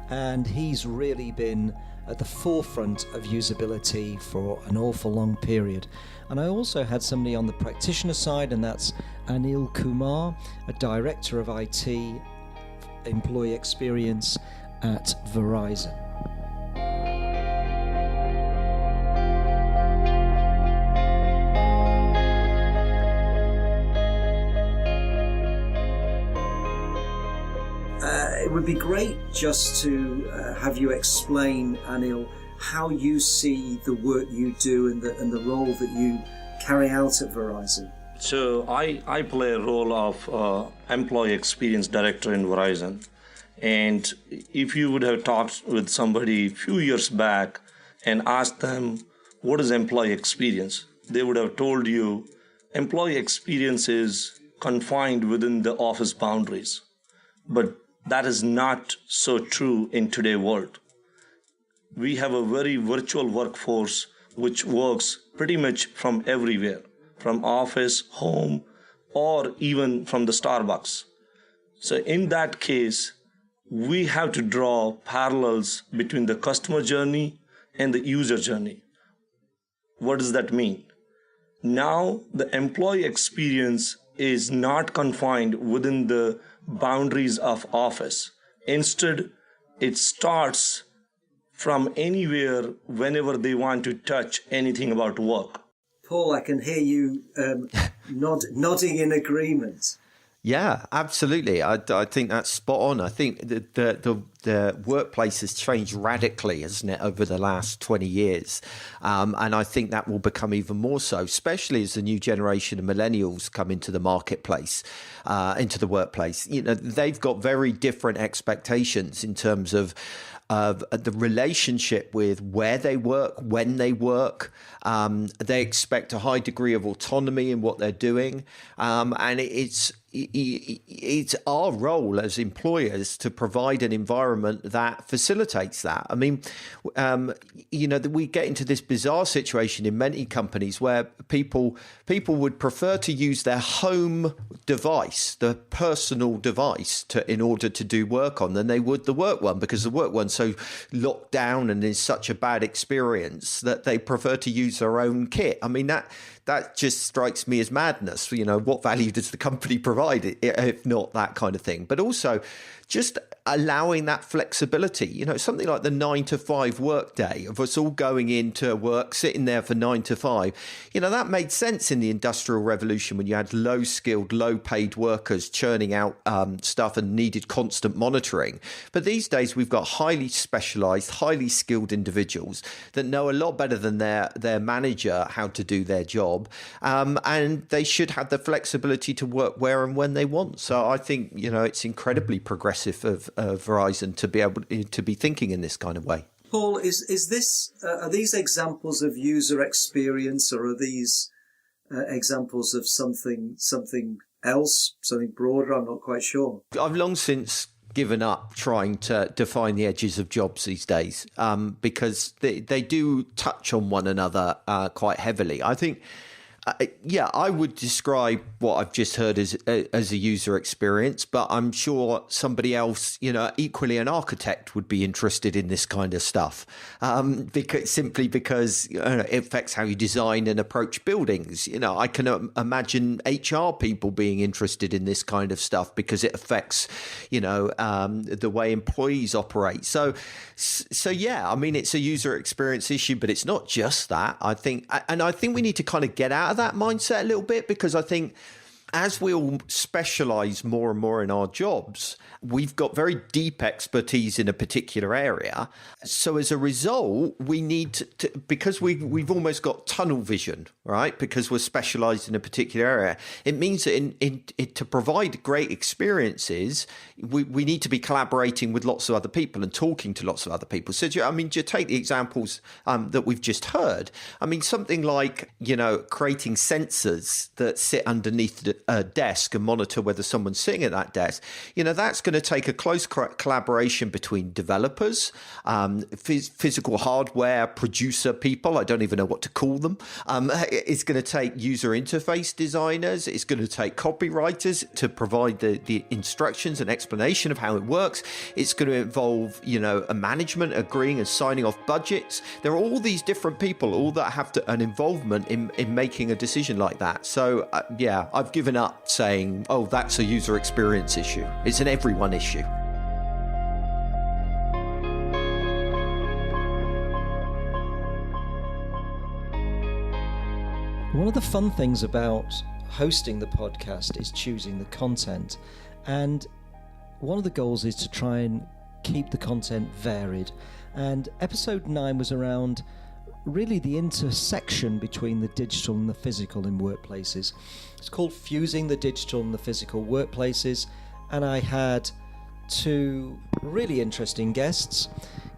and he's really been at the forefront of usability for an awful long period. And I also had somebody on the practitioner side, and that's Anil Kumar, a director of IT employee experience at Verizon. It would be great just to have you explain, Anil, how you see the work you do and the role that you carry out at Verizon. So I play a role of employee experience director in Verizon. And if you would have talked with somebody a few years back and asked them, what is employee experience? They would have told you employee experience is confined within the office boundaries. But that is not so true in today's world. We have a very virtual workforce which works pretty much from everywhere, from office, home, or even from the Starbucks. So in that case, we have to draw parallels between the customer journey and the user journey. What does that mean? Now the employee experience is not confined within the boundaries of office. Instead, it starts from anywhere whenever they want to touch anything about work. Paul, I can hear you nodding in agreement. Yeah, absolutely. I think that's spot on. I think the workplace has changed radically, hasn't it, over the last 20 years? And I think that will become even more so, especially as the new generation of millennials come into the marketplace, into the workplace. You know, they've got very different expectations in terms of the relationship with where they work, when they work. They expect a high degree of autonomy in what they're doing. And it's our role as employers to provide an environment that facilitates that. I mean, we get into this bizarre situation in many companies where people would prefer to use their home device, the personal device, in order to do work on than they would the work one, because the work one's so locked down and is such a bad experience that they prefer to use their own kit. I mean, that just strikes me as madness. You know, what value does the company provide if not that kind of thing? But also just allowing that flexibility, you know, something like the 9 to 5 work day of us all going into work, sitting there for 9 to 5. You know, that made sense in the Industrial Revolution when you had low skilled, low paid workers churning out stuff and needed constant monitoring. But these days we've got highly specialized, highly skilled individuals that know a lot better than their manager how to do their job. And they should have the flexibility to work where and when they want. So I think, you know, it's incredibly progressive of Verizon to be able to be thinking in this kind of way. Paul, is this are these examples of user experience, or are these examples of something else, something broader? I'm not quite sure. I've long since given up trying to define the edges of jobs these days, because they do touch on one another quite heavily. I think. I would describe what I've just heard as a user experience, but I'm sure somebody else, you know, equally an architect would be interested in this kind of stuff, because it affects how you design and approach buildings. You know, I can imagine HR people being interested in this kind of stuff because it affects, you know, the way employees operate. So yeah, I mean, it's a user experience issue, but it's not just that. I think we need to kind of get out of that mindset a little bit, because I think as we all specialize more and more in our jobs, we've got very deep expertise in a particular area. So as a result, we need to because we've almost got tunnel vision, right? Because we're specialized in a particular area. It means that to provide great experiences, we need to be collaborating with lots of other people and talking to lots of other people. So, I mean, to take the examples that we've just heard, I mean, something like, you know, creating sensors that sit underneath a desk and monitor whether someone's sitting at that desk, you know, that's going to take a close collaboration between developers, physical hardware producer people, I don't even know what to call them. It's going to take user interface designers. It's going to take copywriters to provide the instructions and explanation of how it works. It's going to involve, you know, a management agreeing and signing off budgets. There are all these different people, all that have an involvement in making a decision like that. So yeah, I've given up saying, oh, that's a user experience issue. It's an everyone issue. One of the fun things about hosting the podcast is choosing the content. And one of the goals is to try and keep the content varied. And episode 9 was around really the intersection between the digital and the physical in workplaces. It's called Fusing the Digital and the Physical Workplaces. And I had 2 really interesting guests.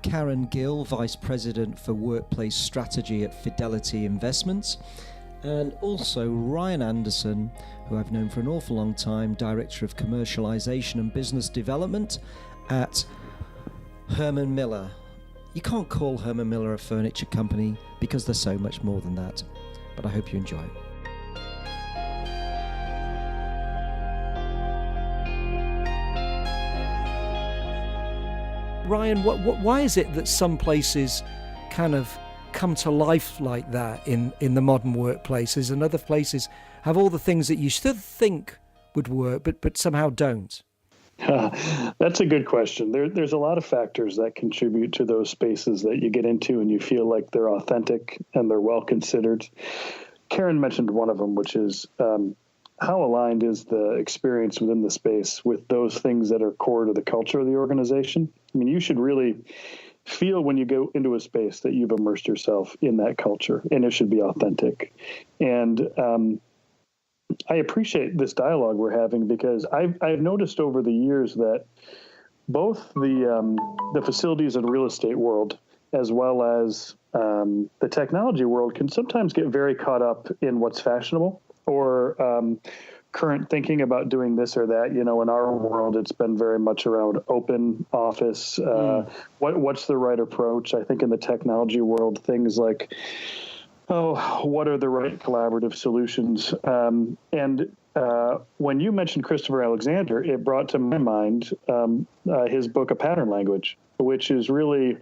Karen Gill, Vice President for Workplace Strategy at Fidelity Investments, and also Ryan Anderson, who I've known for an awful long time, Director of Commercialization and Business Development at Herman Miller. You can't call Herman Miller a furniture company because they're so much more than that, but I hope you enjoy it. Ryan, why is it that some places kind of come to life like that in the modern workplaces and other places have all the things that you should think would work, but somehow don't? That's a good question. There's a lot of factors that contribute to those spaces that you get into and you feel like they're authentic and they're well considered. Karen mentioned one of them, which is how aligned is the experience within the space with those things that are core to the culture of the organization? I mean, you should really feel when you go into a space that you've immersed yourself in that culture, and it should be authentic. And I appreciate this dialogue we're having because I've noticed over the years that both the facilities and real estate world, as well as the technology world, can sometimes get very caught up in what's fashionable or current thinking about doing this or that. You know, in our world, it's been very much around open office. What's the right approach? I think in the technology world, things like, what are the right collaborative solutions? When you mentioned Christopher Alexander, it brought to my mind his book, A Pattern Language, which is really,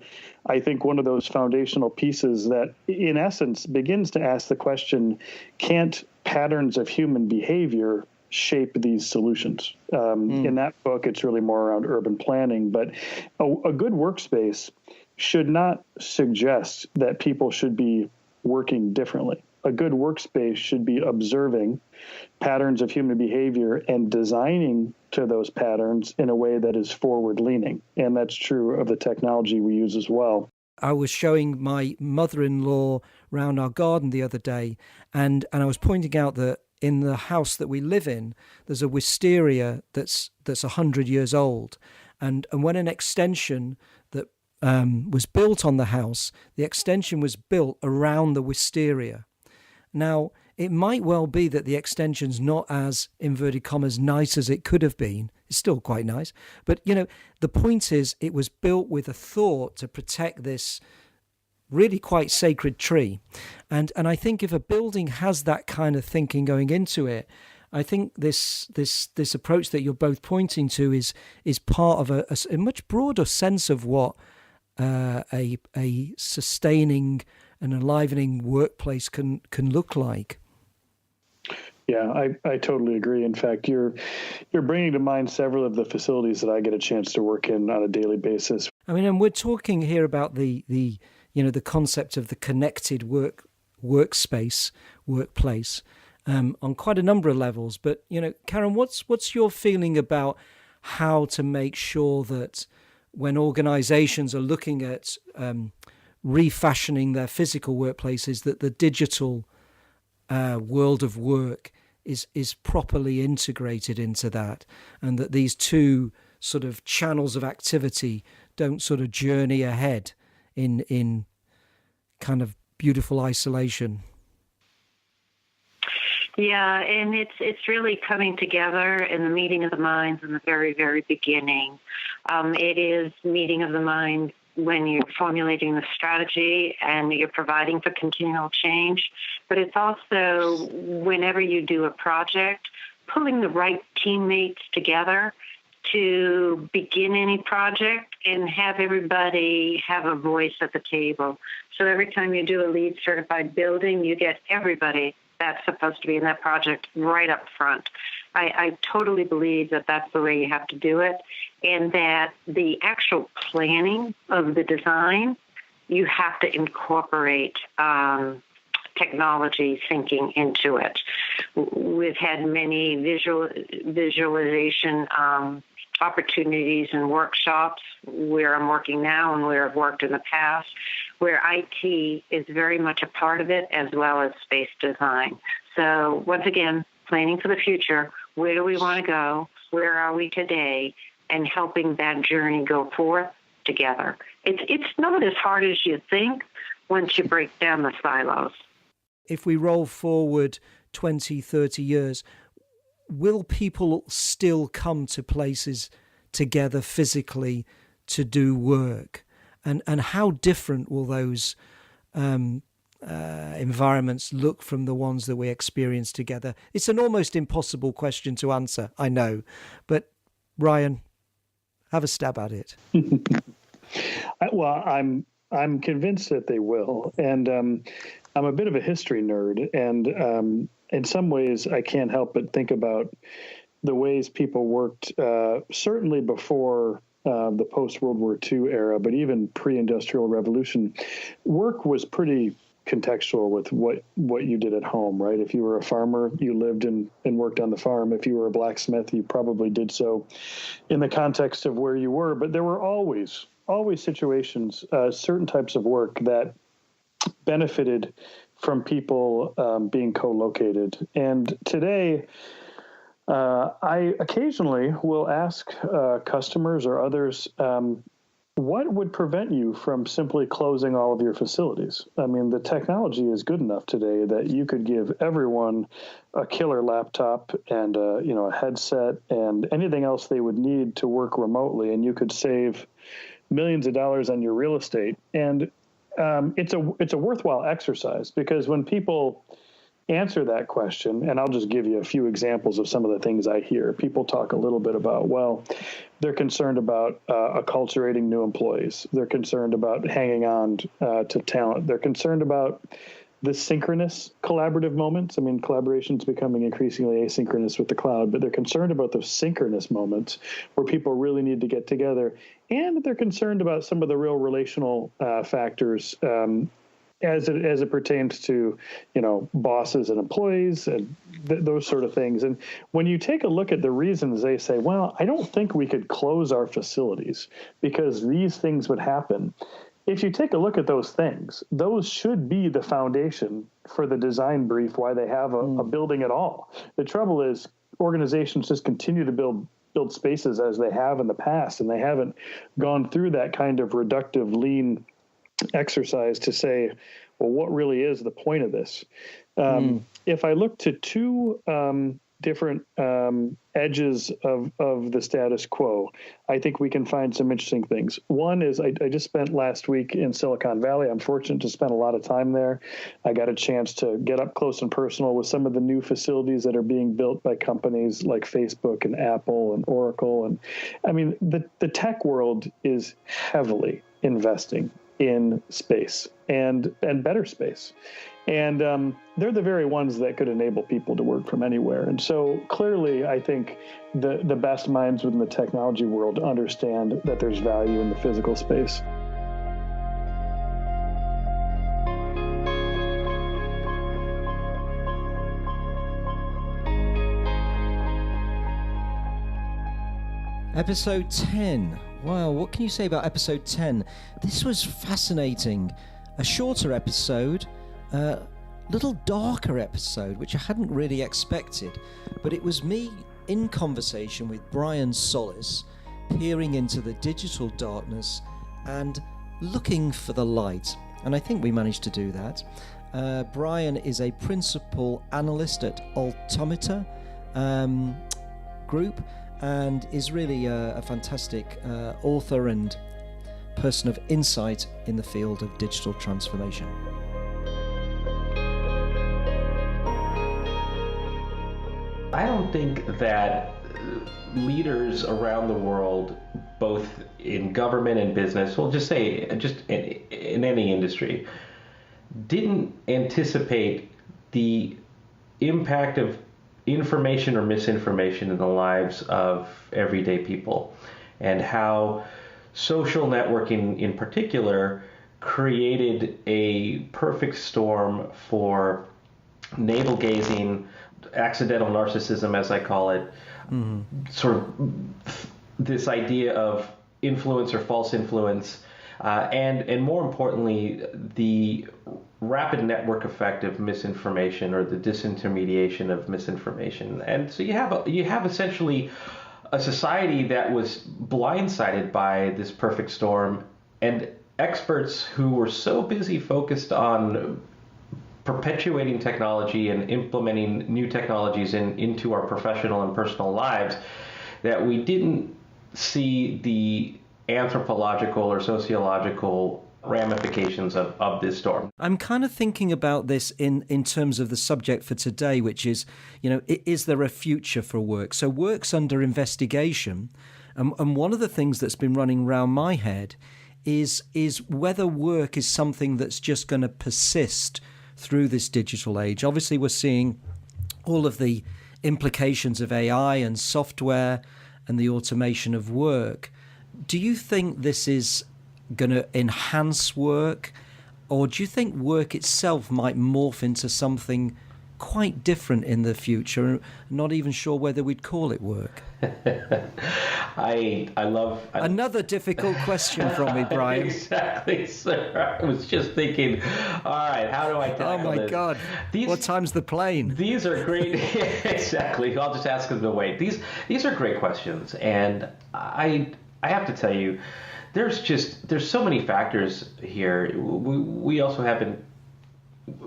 I think, one of those foundational pieces that, in essence, begins to ask the question, can't patterns of human behavior shape these solutions? In that book, it's really more around urban planning, but a good workspace should not suggest that people should be working differently. A good workspace should be observing patterns of human behavior and designing to those patterns in a way that is forward-leaning. And that's true of the technology we use as well. I was showing my mother-in-law round our garden the other day, and I was pointing out that in the house that we live in, there's a wisteria that's 100 years old. And when an extension that was built on the house, the extension was built around the wisteria. Now, it might well be that the extension's not as, inverted commas, nice as it could have been. It's still quite nice. But, you know, the point is it was built with a thought to protect this really quite sacred tree. And I think if a building has that kind of thinking going into it, I think this approach that you're both pointing to is part of a much broader sense of what a sustaining and enlivening workplace can look like. Yeah, I totally agree. In fact, you're bringing to mind several of the facilities that I get a chance to work in on a daily basis. I mean, and we're talking here about the concept of the connected workplace on quite a number of levels. But, you know, Karen, what's your feeling about how to make sure that when organizations are looking at refashioning their physical workplaces, that the digital world of work is properly integrated into that, and that these two sort of channels of activity don't sort of journey ahead in kind of beautiful isolation? Yeah, and it's really coming together in the meeting of the minds in the very, very beginning. It is meeting of the mind when you're formulating the strategy and you're providing for continual change. But it's also whenever you do a project, pulling the right teammates together to begin any project and have everybody have a voice at the table. So every time you do a LEED certified building, you get everybody that's supposed to be in that project right up front. I totally believe that that's the way you have to do it, and that the actual planning of the design, you have to incorporate technology thinking into it. We've had many visualization opportunities and workshops where I'm working now and where I've worked in the past, where IT is very much a part of it, as well as space design. So once again, planning for the future, where do we want to go? Where are we today? And helping that journey go forth together. It's not as hard as you think once you break down the silos. If we roll forward 20, 30 years, will people still come to places together physically to do work? And how different will those environments look from the ones that we experience together? It's an almost impossible question to answer, I know. But Ryan, have a stab at it. Well, I'm convinced that they will. And I'm a bit of a history nerd. And in some ways, I can't help but think about the ways people worked, certainly before the post-World War II era, but even pre-industrial revolution. Work was pretty contextual with what you did at home, right? If you were a farmer, you lived and worked on the farm. If you were a blacksmith, you probably did so in the context of where you were. But there were always situations, certain types of work that benefited from people being co-located. And today, I occasionally will ask customers or others, what would prevent you from simply closing all of your facilities? I mean, the technology is good enough today that you could give everyone a killer laptop and a headset and anything else they would need to work remotely, and you could save millions of dollars on your real estate. And it's a worthwhile exercise, because when people answer that question, and I'll just give you a few examples of some of the things I hear. People talk a little bit about, well, they're concerned about acculturating new employees. They're concerned about hanging on to talent. They're concerned about the synchronous collaborative moments. I mean, collaboration is becoming increasingly asynchronous with the cloud, but they're concerned about those synchronous moments where people really need to get together. And they're concerned about some of the real relational factors as it pertains to, bosses and employees and those sort of things. And when you take a look at the reasons, they say, well, I don't think we could close our facilities because these things would happen. If you take a look at those things, those should be the foundation for the design brief, why they have a building at all. The trouble is organizations just continue to build spaces as they have in the past, and they haven't gone through that kind of reductive lean exercise to say, well, what really is the point of this? If I look to two different edges of the status quo, I think we can find some interesting things. One is I just spent last week in Silicon Valley. I'm fortunate to spend a lot of time there. I got a chance to get up close and personal with some of the new facilities that are being built by companies like Facebook and Apple and Oracle. And I mean, the tech world is heavily investing in space and better space. And they're the very ones that could enable people to work from anywhere. And so clearly, I think the best minds within the technology world understand that there's value in the physical space. Episode 10. Wow, what can you say about episode 10? This was fascinating. A shorter episode, a little darker episode, which I hadn't really expected. But it was me in conversation with Brian Solis, peering into the digital darkness and looking for the light. And I think we managed to do that. Brian is a principal analyst at Altimeter Group, and is really a fantastic author and person of insight in the field of digital transformation. I don't think that leaders around the world, both in government and business, we'll just say just in any industry, didn't anticipate the impact of information or misinformation in the lives of everyday people, and how social networking in particular created a perfect storm for navel gazing, accidental narcissism, as I call it, sort of this idea of influence or false influence, and more importantly, the rapid network effect of misinformation or the disintermediation of misinformation. And so you have essentially a society that was blindsided by this perfect storm, and experts who were so busy focused on perpetuating technology and implementing new technologies into our professional and personal lives that we didn't see the anthropological or sociological ramifications of this storm. I'm kind of thinking about this in terms of the subject for today, which is, is there a future for work? So work's under investigation. And one of the things that's been running around my head is whether work is something that's just going to persist through this digital age. Obviously, we're seeing all of the implications of AI and software and the automation of work, do you think this is going to enhance work, or do you think work itself might morph into something quite different in the future? Not even sure whether we'd call it work. I love another difficult question from me, Brian. Exactly, sir. I was just thinking, all right, how do I tackle this? Oh my God! What time's the plane? These are great. Exactly. I'll just ask them to wait. These are great questions, and I have to tell you, there's so many factors here. We also haven't.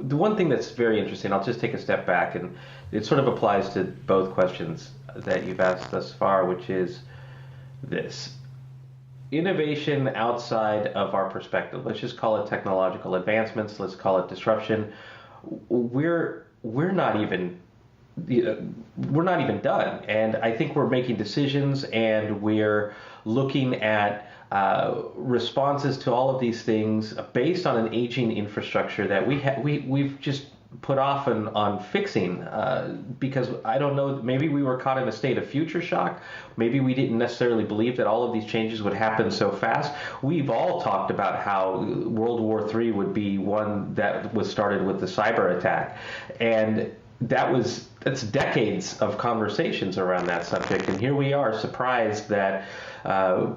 The one thing that's very interesting, I'll just take a step back, and it sort of applies to both questions that you've asked thus far, which is this. Innovation outside of our perspective, let's just call it technological advancements, let's call it disruption, we're not even done. And I think we're making decisions, and we're looking at responses to all of these things based on an aging infrastructure that we've just put off on fixing because I don't know, maybe we were caught in a state of future shock. Maybe we didn't necessarily believe that all of these changes would happen so fast. We've all talked about how World War III would be one that was started with the cyber attack, and that's decades of conversations around that subject, and here we are surprised that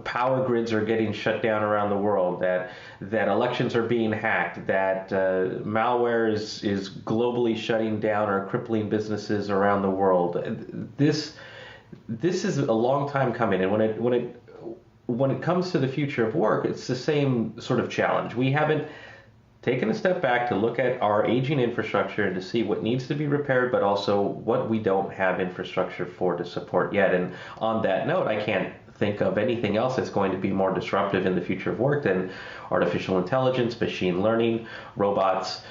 power grids are getting shut down around the world, that elections are being hacked, that malware is globally shutting down or crippling businesses around the world. This is a long time coming, and when it comes to the future of work, it's the same sort of challenge. We haven't taken a step back to look at our aging infrastructure and to see what needs to be repaired, but also what we don't have infrastructure for to support yet. And on that note, I can't think of anything else that's going to be more disruptive in the future of work than artificial intelligence, machine learning, robots,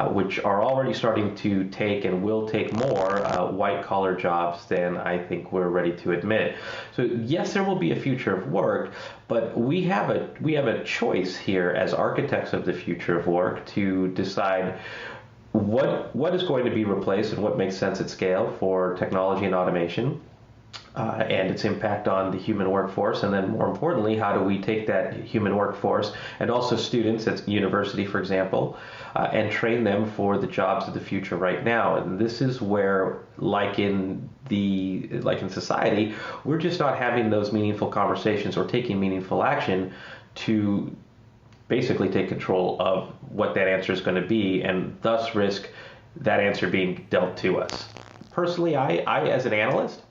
which are already starting to take and will take more white-collar jobs than I think we're ready to admit. So yes, there will be a future of work, but we have a choice here as architects of the future of work to decide what is going to be replaced and what makes sense at scale for technology and automation. And its impact on the human workforce, and then more importantly, how do we take that human workforce and also students at university, for example, and train them for the jobs of the future right now. And this is where, like in society, we're just not having those meaningful conversations or taking meaningful action to basically take control of what that answer is going to be, and thus risk that answer being dealt to us. Personally, I as an analyst,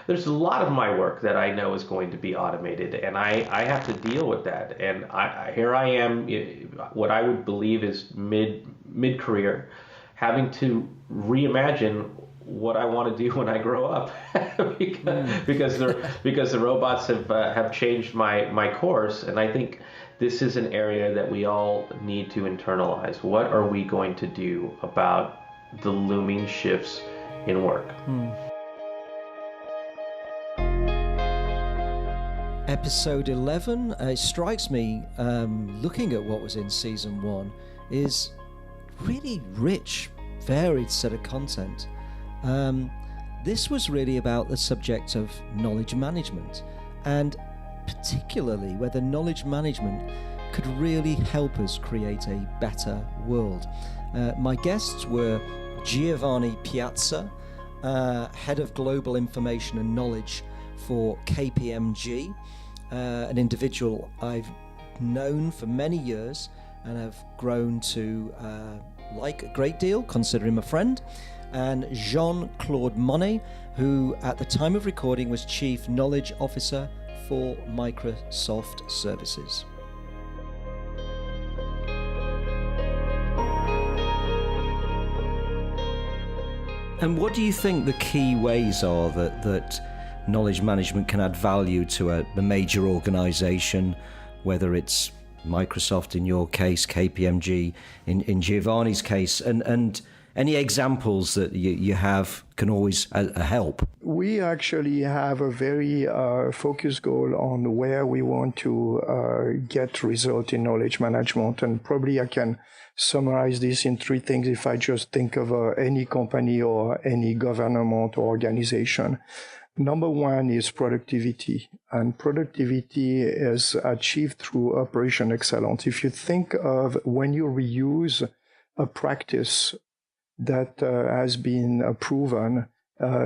there's a lot of my work that I know is going to be automated, and I have to deal with that. And here I am, what I would believe is mid-career, having to reimagine what I want to do when I grow up, because the robots have changed my course. And I think this is an area that we all need to internalize. What are we going to do about the looming shifts in work? Episode 11, it strikes me, looking at what was in season 1, is really rich, varied set of content. This was really about the subject of knowledge management, and particularly whether knowledge management could really help us create a better world. My guests were Giovanni Piazza, Head of Global Information and Knowledge for KPMG, an individual I've known for many years and have grown to like a great deal, consider him a friend, and Jean-Claude Monet, who at the time of recording was Chief Knowledge Officer for Microsoft Services. And what do you think the key ways are that knowledge management can add value to a major organization, whether it's Microsoft in your case, KPMG in Giovanni's case, and any examples that you have can always help. We actually have a very focused goal on where we want to get result in knowledge management. And probably I can summarize this in three things if I just think of any company or any government or organization. Number one is productivity, and productivity is achieved through operation excellence. If you think of when you reuse a practice that has been proven,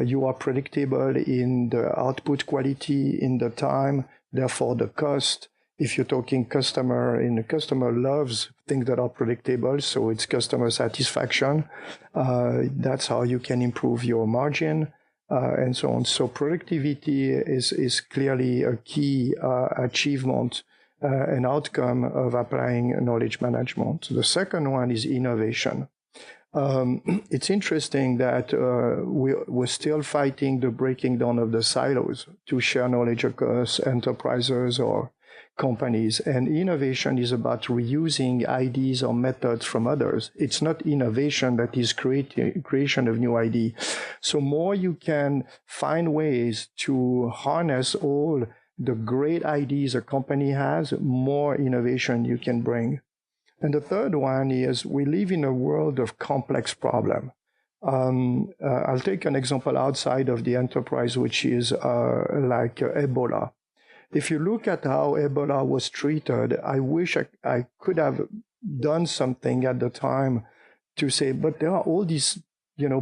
you are predictable in the output quality, in the time, therefore the cost. If you're talking customer, and the customer loves things that are predictable, so it's customer satisfaction. That's how you can improve your margin. And so on. So productivity is clearly a key achievement, an outcome of applying knowledge management. The second one is innovation. It's interesting that we're still fighting the breaking down of the silos to share knowledge across enterprises or companies. And innovation is about reusing ideas or methods from others. It's not innovation that is creation of new ID. So more you can find ways to harness all the great ideas a company has, more innovation you can bring. And the third one is we live in a world of complex problems. I'll take an example outside of the enterprise, which is like Ebola. If you look at how Ebola was treated, I wish I could have done something at the time to say, but there are all these,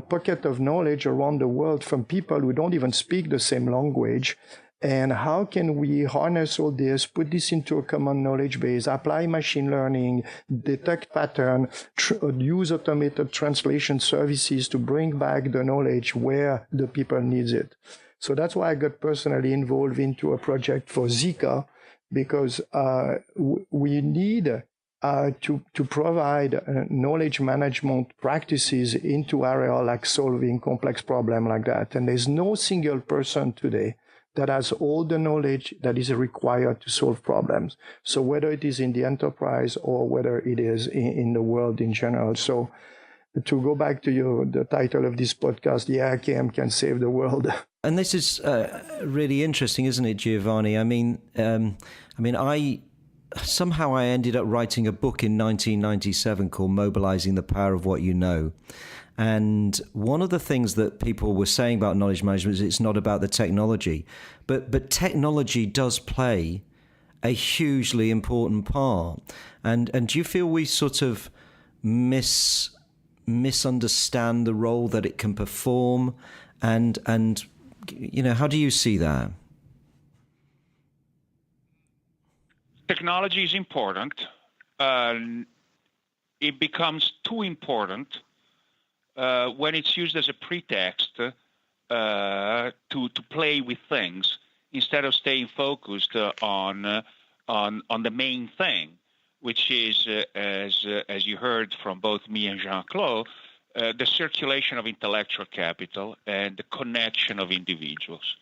pocket of knowledge around the world from people who don't even speak the same language. And how can we harness all this, put this into a common knowledge base, apply machine learning, detect pattern, use automated translation services to bring back the knowledge where the people needs it. So that's why I got personally involved into a project for Zika, because we need to provide knowledge management practices into area like solving complex problems like that. And there's no single person today that has all the knowledge that is required to solve problems. So whether it is in the enterprise or whether it is in the world in general. So to go back to the title of this podcast, the AKM can save the world. And this is really interesting, isn't it, Giovanni? I mean, I somehow ended up writing a book in 1997 called Mobilizing the Power of What You Know. And one of the things that people were saying about knowledge management is it's not about the technology, but technology does play a hugely important part. And do you feel we sort of misunderstand the role that it can perform? And how do you see that? Technology is important. It becomes too important when it's used as a pretext to play with things instead of staying focused on the main thing, which is, as you heard from both me and Jean-Claude, the circulation of intellectual capital and the connection of individuals.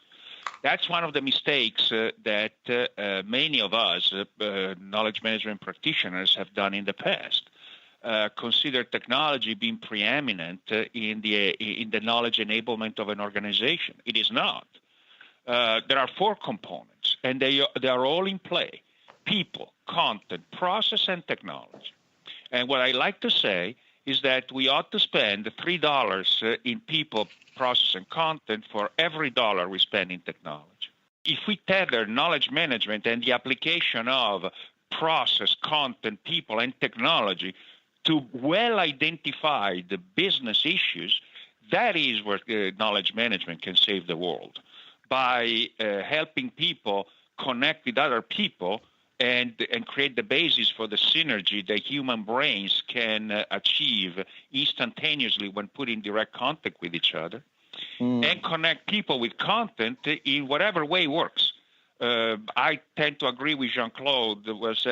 That's one of the mistakes that many of us, knowledge management practitioners, have done in the past. Consider technology being preeminent in the knowledge enablement of an organization. It is not. There are four components, and they are all in play: people, content, process, and technology. And what I like to say is that we ought to spend $3 in people, process, and content for every dollar we spend in technology. If we tether knowledge management and the application of process, content, people, and technology to well-identified business issues, that is where knowledge management can save the world, by helping people connect with other people and create the basis for the synergy that human brains can achieve instantaneously when put in direct contact with each other, and connect people with content in whatever way works. I tend to agree with Jean-Claude that was,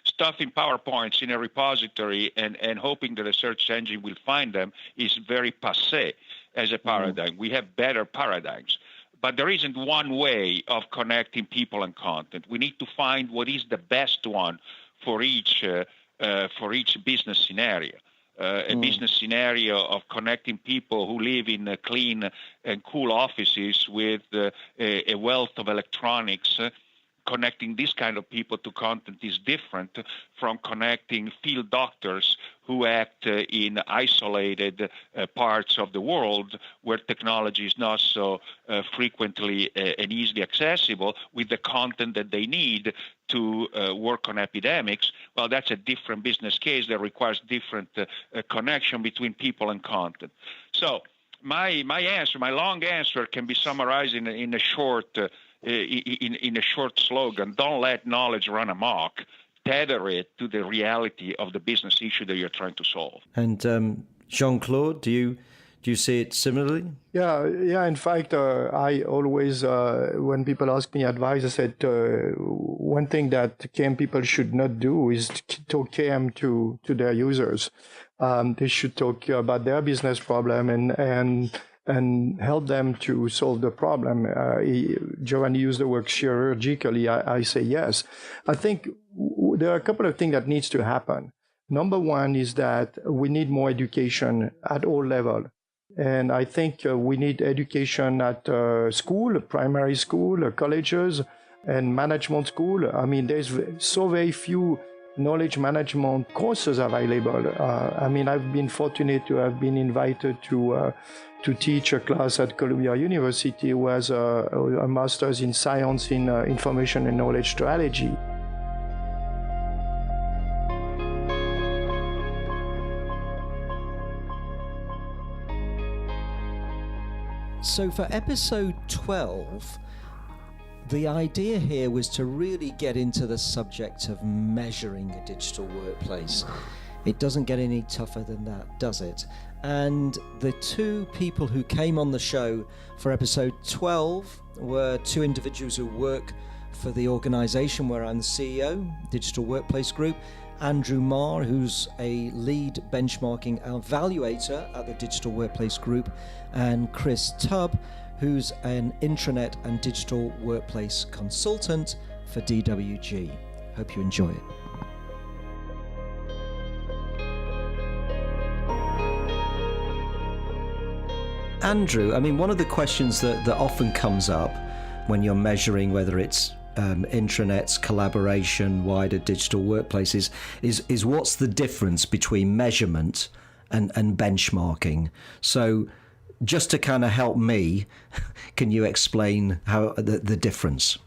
stuffing PowerPoints in a repository and hoping that a search engine will find them is very passé as a paradigm. We have better paradigms. But there isn't one way of connecting people and content. We need to find what is the best one for each business scenario. a business scenario of connecting people who live in clean and cool offices with a wealth of electronics. Connecting this kind of people to content is different from connecting field doctors who act in isolated parts of the world where technology is not so frequently and easily accessible with the content that they need to work on epidemics. Well, that's a different business case that requires different connection between people and content. So my answer, my long answer, can be summarized in a short in a short slogan: don't let knowledge run amok. Tether it to the reality of the business issue that you're trying to solve. And Jean-Claude, do you see it similarly? Yeah. In fact, I always, when people ask me advice, I said one thing that KM people should not do is talk KM to their users. They should talk about their business problem and help them to solve the problem. Giovanni used the word chirurgically. I say yes. I think there are a couple of things that needs to happen. Number one is that we need more education at all levels. And I think we need education at school, primary school, colleges, and management school. I mean, there's so very few knowledge management courses available. I've been fortunate to have been invited to teach a class at Columbia University who has a master's in science in information and knowledge strategy. So for episode 12, the idea here was to really get into the subject of measuring a digital workplace. It doesn't get any tougher than that, does it? And the two people who came on the show for episode 12 were two individuals who work for the organization where I'm the CEO, Digital Workplace Group, Andrew Marr, who's a lead benchmarking evaluator at the Digital Workplace Group, and Chris Tubb, who's an intranet and digital workplace consultant for DWG. Hope you enjoy it. Andrew, one of the questions that often comes up when you're measuring whether it's intranets, collaboration, wider digital workplaces, is what's the difference between measurement and benchmarking? So just to kind of help me, can you explain how the difference?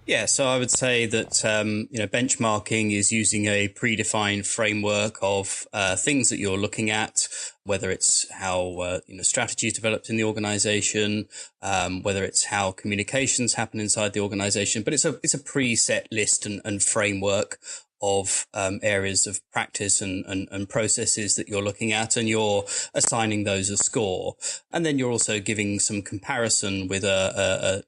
Yeah, so I would say that benchmarking is using a predefined framework of things that you're looking at, whether it's how strategy is developed in the organization, whether it's how communications happen inside the organization, but it's a preset list and framework of areas of practice and processes that you're looking at, and you're assigning those a score. And then you're also giving some comparison with a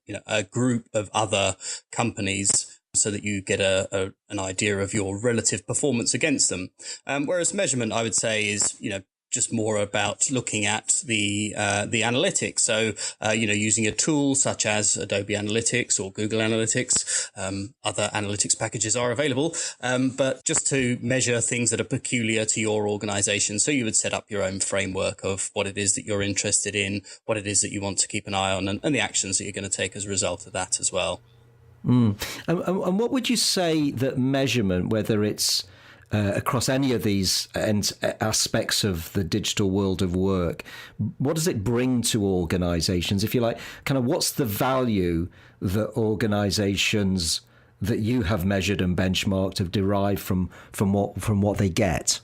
group of other companies so that you get an idea of your relative performance against them. Whereas measurement, I would say, is just more about looking at the analytics. So, using a tool such as Adobe Analytics or Google Analytics, other analytics packages are available, but just to measure things that are peculiar to your organization. So you would set up your own framework of what it is that you're interested in, what it is that you want to keep an eye on, and the actions that you're going to take as a result of that as well. And what would you say that measurement, whether it's across any of these aspects of the digital world of work, what does it bring to organizations? If you like, kind of what's the value that organizations that you have measured and benchmarked have derived from what they get?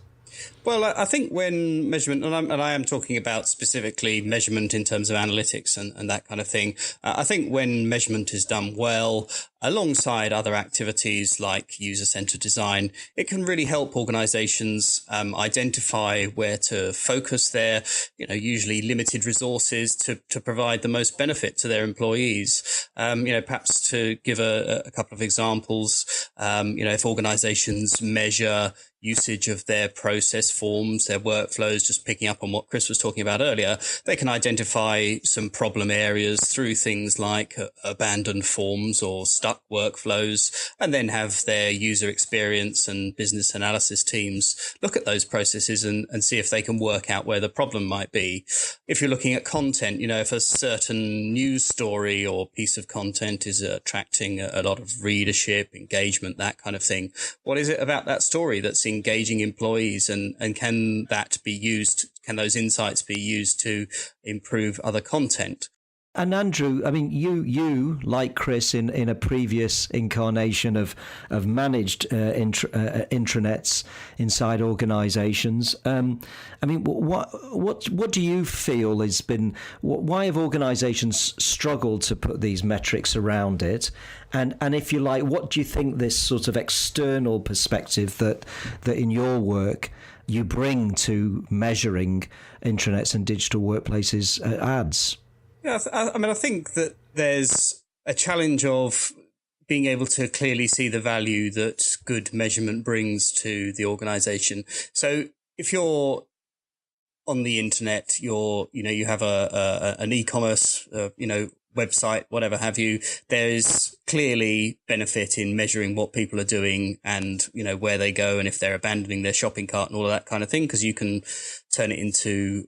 Well, I think when measurement, and I am talking about specifically measurement in terms of analytics and that kind of thing, I think when measurement is done well, alongside other activities like user-centered design, it can really help organizations identify where to focus their, usually limited resources to provide the most benefit to their employees. Perhaps to give a couple of examples, if organizations measure usage of their process forms, their workflows, just picking up on what Chris was talking about earlier, they can identify some problem areas through things like abandoned forms or stuck stuck workflows, and then have their user experience and business analysis teams look at those processes and see if they can work out where the problem might be. If you're looking at content, if a certain news story or piece of content is attracting a lot of readership, engagement, that kind of thing, what is it about that story that's engaging employees, and can that be used? Can those insights be used to improve other content? And Andrew, I mean, you like Chris in a previous incarnation of managed intranets inside organisations. I mean, what do you feel has been? Why have organisations struggled to put these metrics around it? And if you like, what do you think this sort of external perspective that in your work you bring to measuring intranets and digital workplaces adds? Yeah, I mean, I think that there's a challenge of being able to clearly see the value that good measurement brings to the organisation. So if you're on the internet, you have an e-commerce, website, whatever have you, there's clearly benefit in measuring what people are doing and, where they go and if they're abandoning their shopping cart and all of that kind of thing, because you can turn it into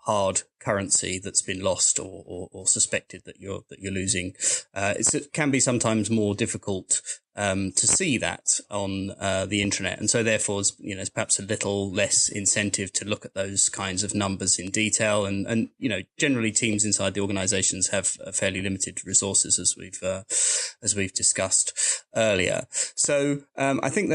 hard currency that's been lost or suspected that you're losing. It can be sometimes more difficult to see that on the intranet, and so therefore, there's perhaps a little less incentive to look at those kinds of numbers in detail. And generally, teams inside the organisations have fairly limited resources, as we've discussed earlier. So I think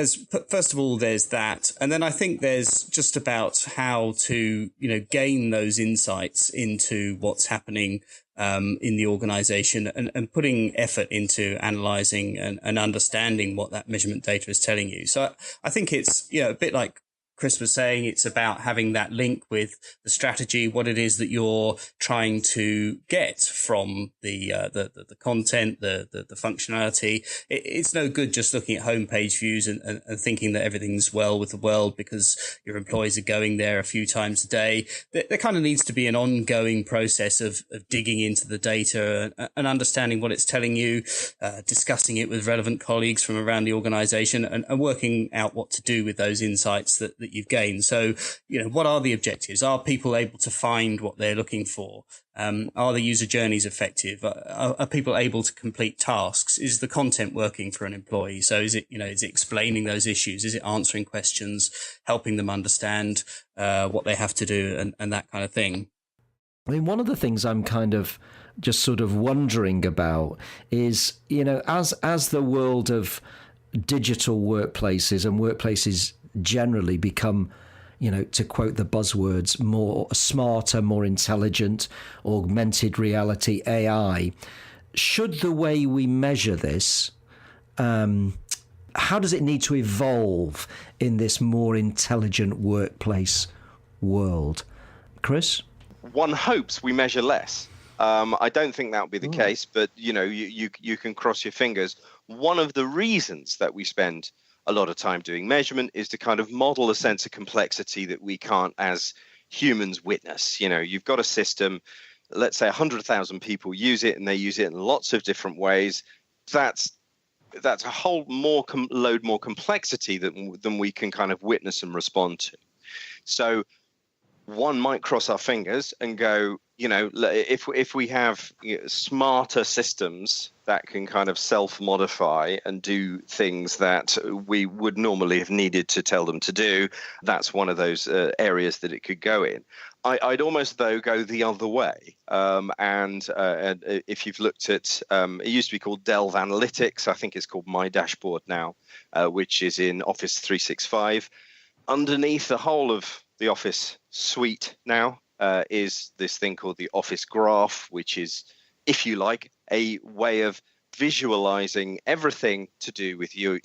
first of all there's that, and then I think there's just about how to gain those insights into what's happening in the organization and putting effort into analyzing and understanding what that measurement data is telling you. So I think it's, a bit like Chris was saying, it's about having that link with the strategy, what it is that you're trying to get from the content, the functionality. It's no good just looking at homepage views and thinking that everything's well with the world because your employees are going there a few times a day. There kind of needs to be an ongoing process of digging into the data and understanding what it's telling you, discussing it with relevant colleagues from around the organization and working out what to do with those insights that you've gained. So, what are the objectives? Are people able to find what they're looking for? Are the user journeys effective? Are people able to complete tasks? Is the content working for an employee? So is it explaining those issues? Is it answering questions, helping them understand what they have to do and that kind of thing? I mean, one of the things I'm kind of just sort of wondering about is, as the world of digital workplaces and workplaces generally become, to quote the buzzwords, more smarter, more intelligent, augmented reality, AI, should the way we measure this, how does it need to evolve in this more intelligent workplace world? Chris? One hopes we measure less. I don't think that would be the case, but, you can cross your fingers. One of the reasons that we spend a lot of time doing measurement is to kind of model a sense of complexity that we can't as humans witness. You've got a system, let's say 100,000 people use it and they use it in lots of different ways. That's a whole load more complexity than we can kind of witness and respond to. So one might cross our fingers and go, if we have smarter systems that can kind of self-modify and do things that we would normally have needed to tell them to do, that's one of those areas that it could go in. I'd almost, though, go the other way. And if you've looked at, it used to be called Delve Analytics. I think it's called My Dashboard now, which is in Office 365. Underneath the whole of the Office suite now is this thing called the Office Graph, which is, if you like, a way of visualizing everything to do with your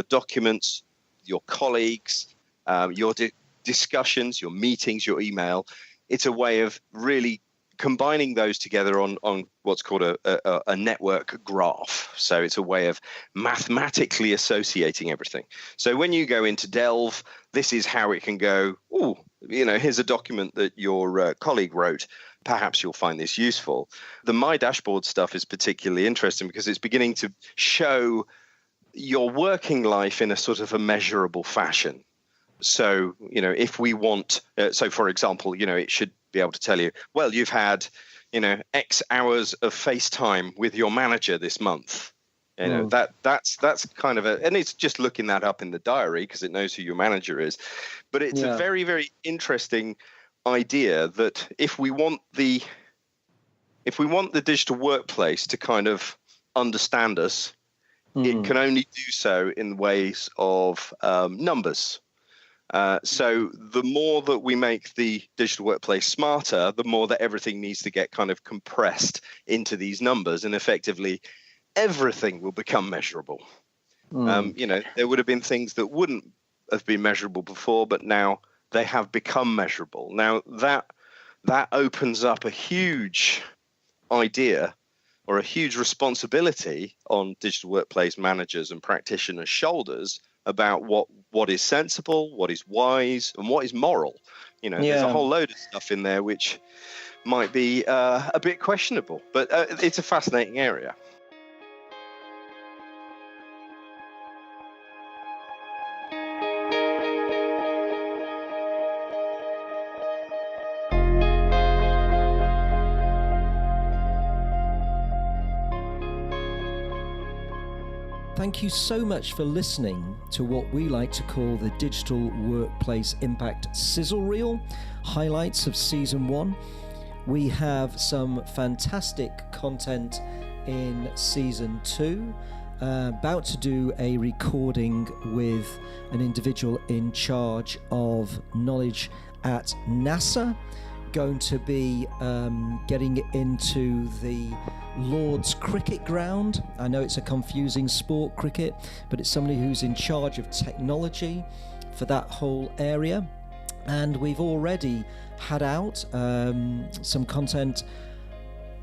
documents, your colleagues, your discussions, your meetings, your email. It's a way of really combining those together on what's called a network graph. So it's a way of mathematically associating everything. So when you go into Delve, this is how it can go, here's a document that your colleague wrote. perhaps you'll find this useful. The My Dashboard stuff is particularly interesting because it's beginning to show your working life in a sort of a measurable fashion. So, if we want, so for example, it should be able to tell you, well, you've had, X hours of FaceTime with your manager this month. That's kind of and it's just looking that up in the diary because it knows who your manager is. But it's a very, very interesting idea that if we want the digital workplace to kind of understand us, it can only do so in ways of numbers. So the more that we make the digital workplace smarter, the more that everything needs to get kind of compressed into these numbers, and effectively everything will become measurable. There would have been things that wouldn't have been measurable before, but now they have become measurable. Now that opens up a huge idea or a huge responsibility on digital workplace managers and practitioners' shoulders about what is sensible, what is wise, and what is moral. There's a whole load of stuff in there which might be a bit questionable, but it's a fascinating area. Thank you so much for listening to what we like to call the Digital Workplace Impact Sizzle Reel, highlights of Season 1. We have some fantastic content in Season 2, about to do a recording with an individual in charge of knowledge at NASA, going to be getting into the Lord's cricket ground. I know it's a confusing sport, cricket, but it's somebody who's in charge of technology for that whole area. And we've already had out some content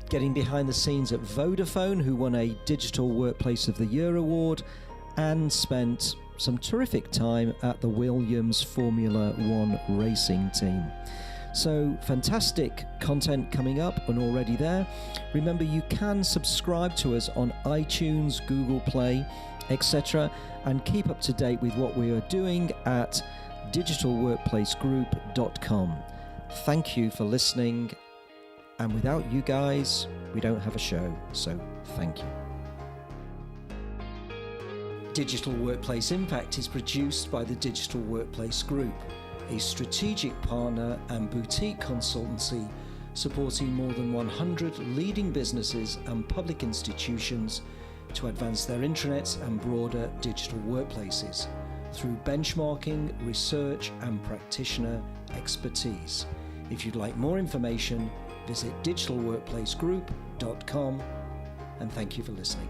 getting behind the scenes at Vodafone, who won a Digital Workplace of the Year award, and spent some terrific time at the Williams Formula One racing team. So fantastic content coming up and already there. Remember, you can subscribe to us on iTunes, Google Play, etc., and keep up to date with what we are doing at digitalworkplacegroup.com. Thank you for listening, and without you guys, we don't have a show, so thank you. Digital Workplace Impact is produced by the Digital Workplace Group, a strategic partner and boutique consultancy supporting more than 100 leading businesses and public institutions to advance their intranets and broader digital workplaces through benchmarking, research, and practitioner expertise. If you'd like more information, visit digitalworkplacegroup.com, and thank you for listening.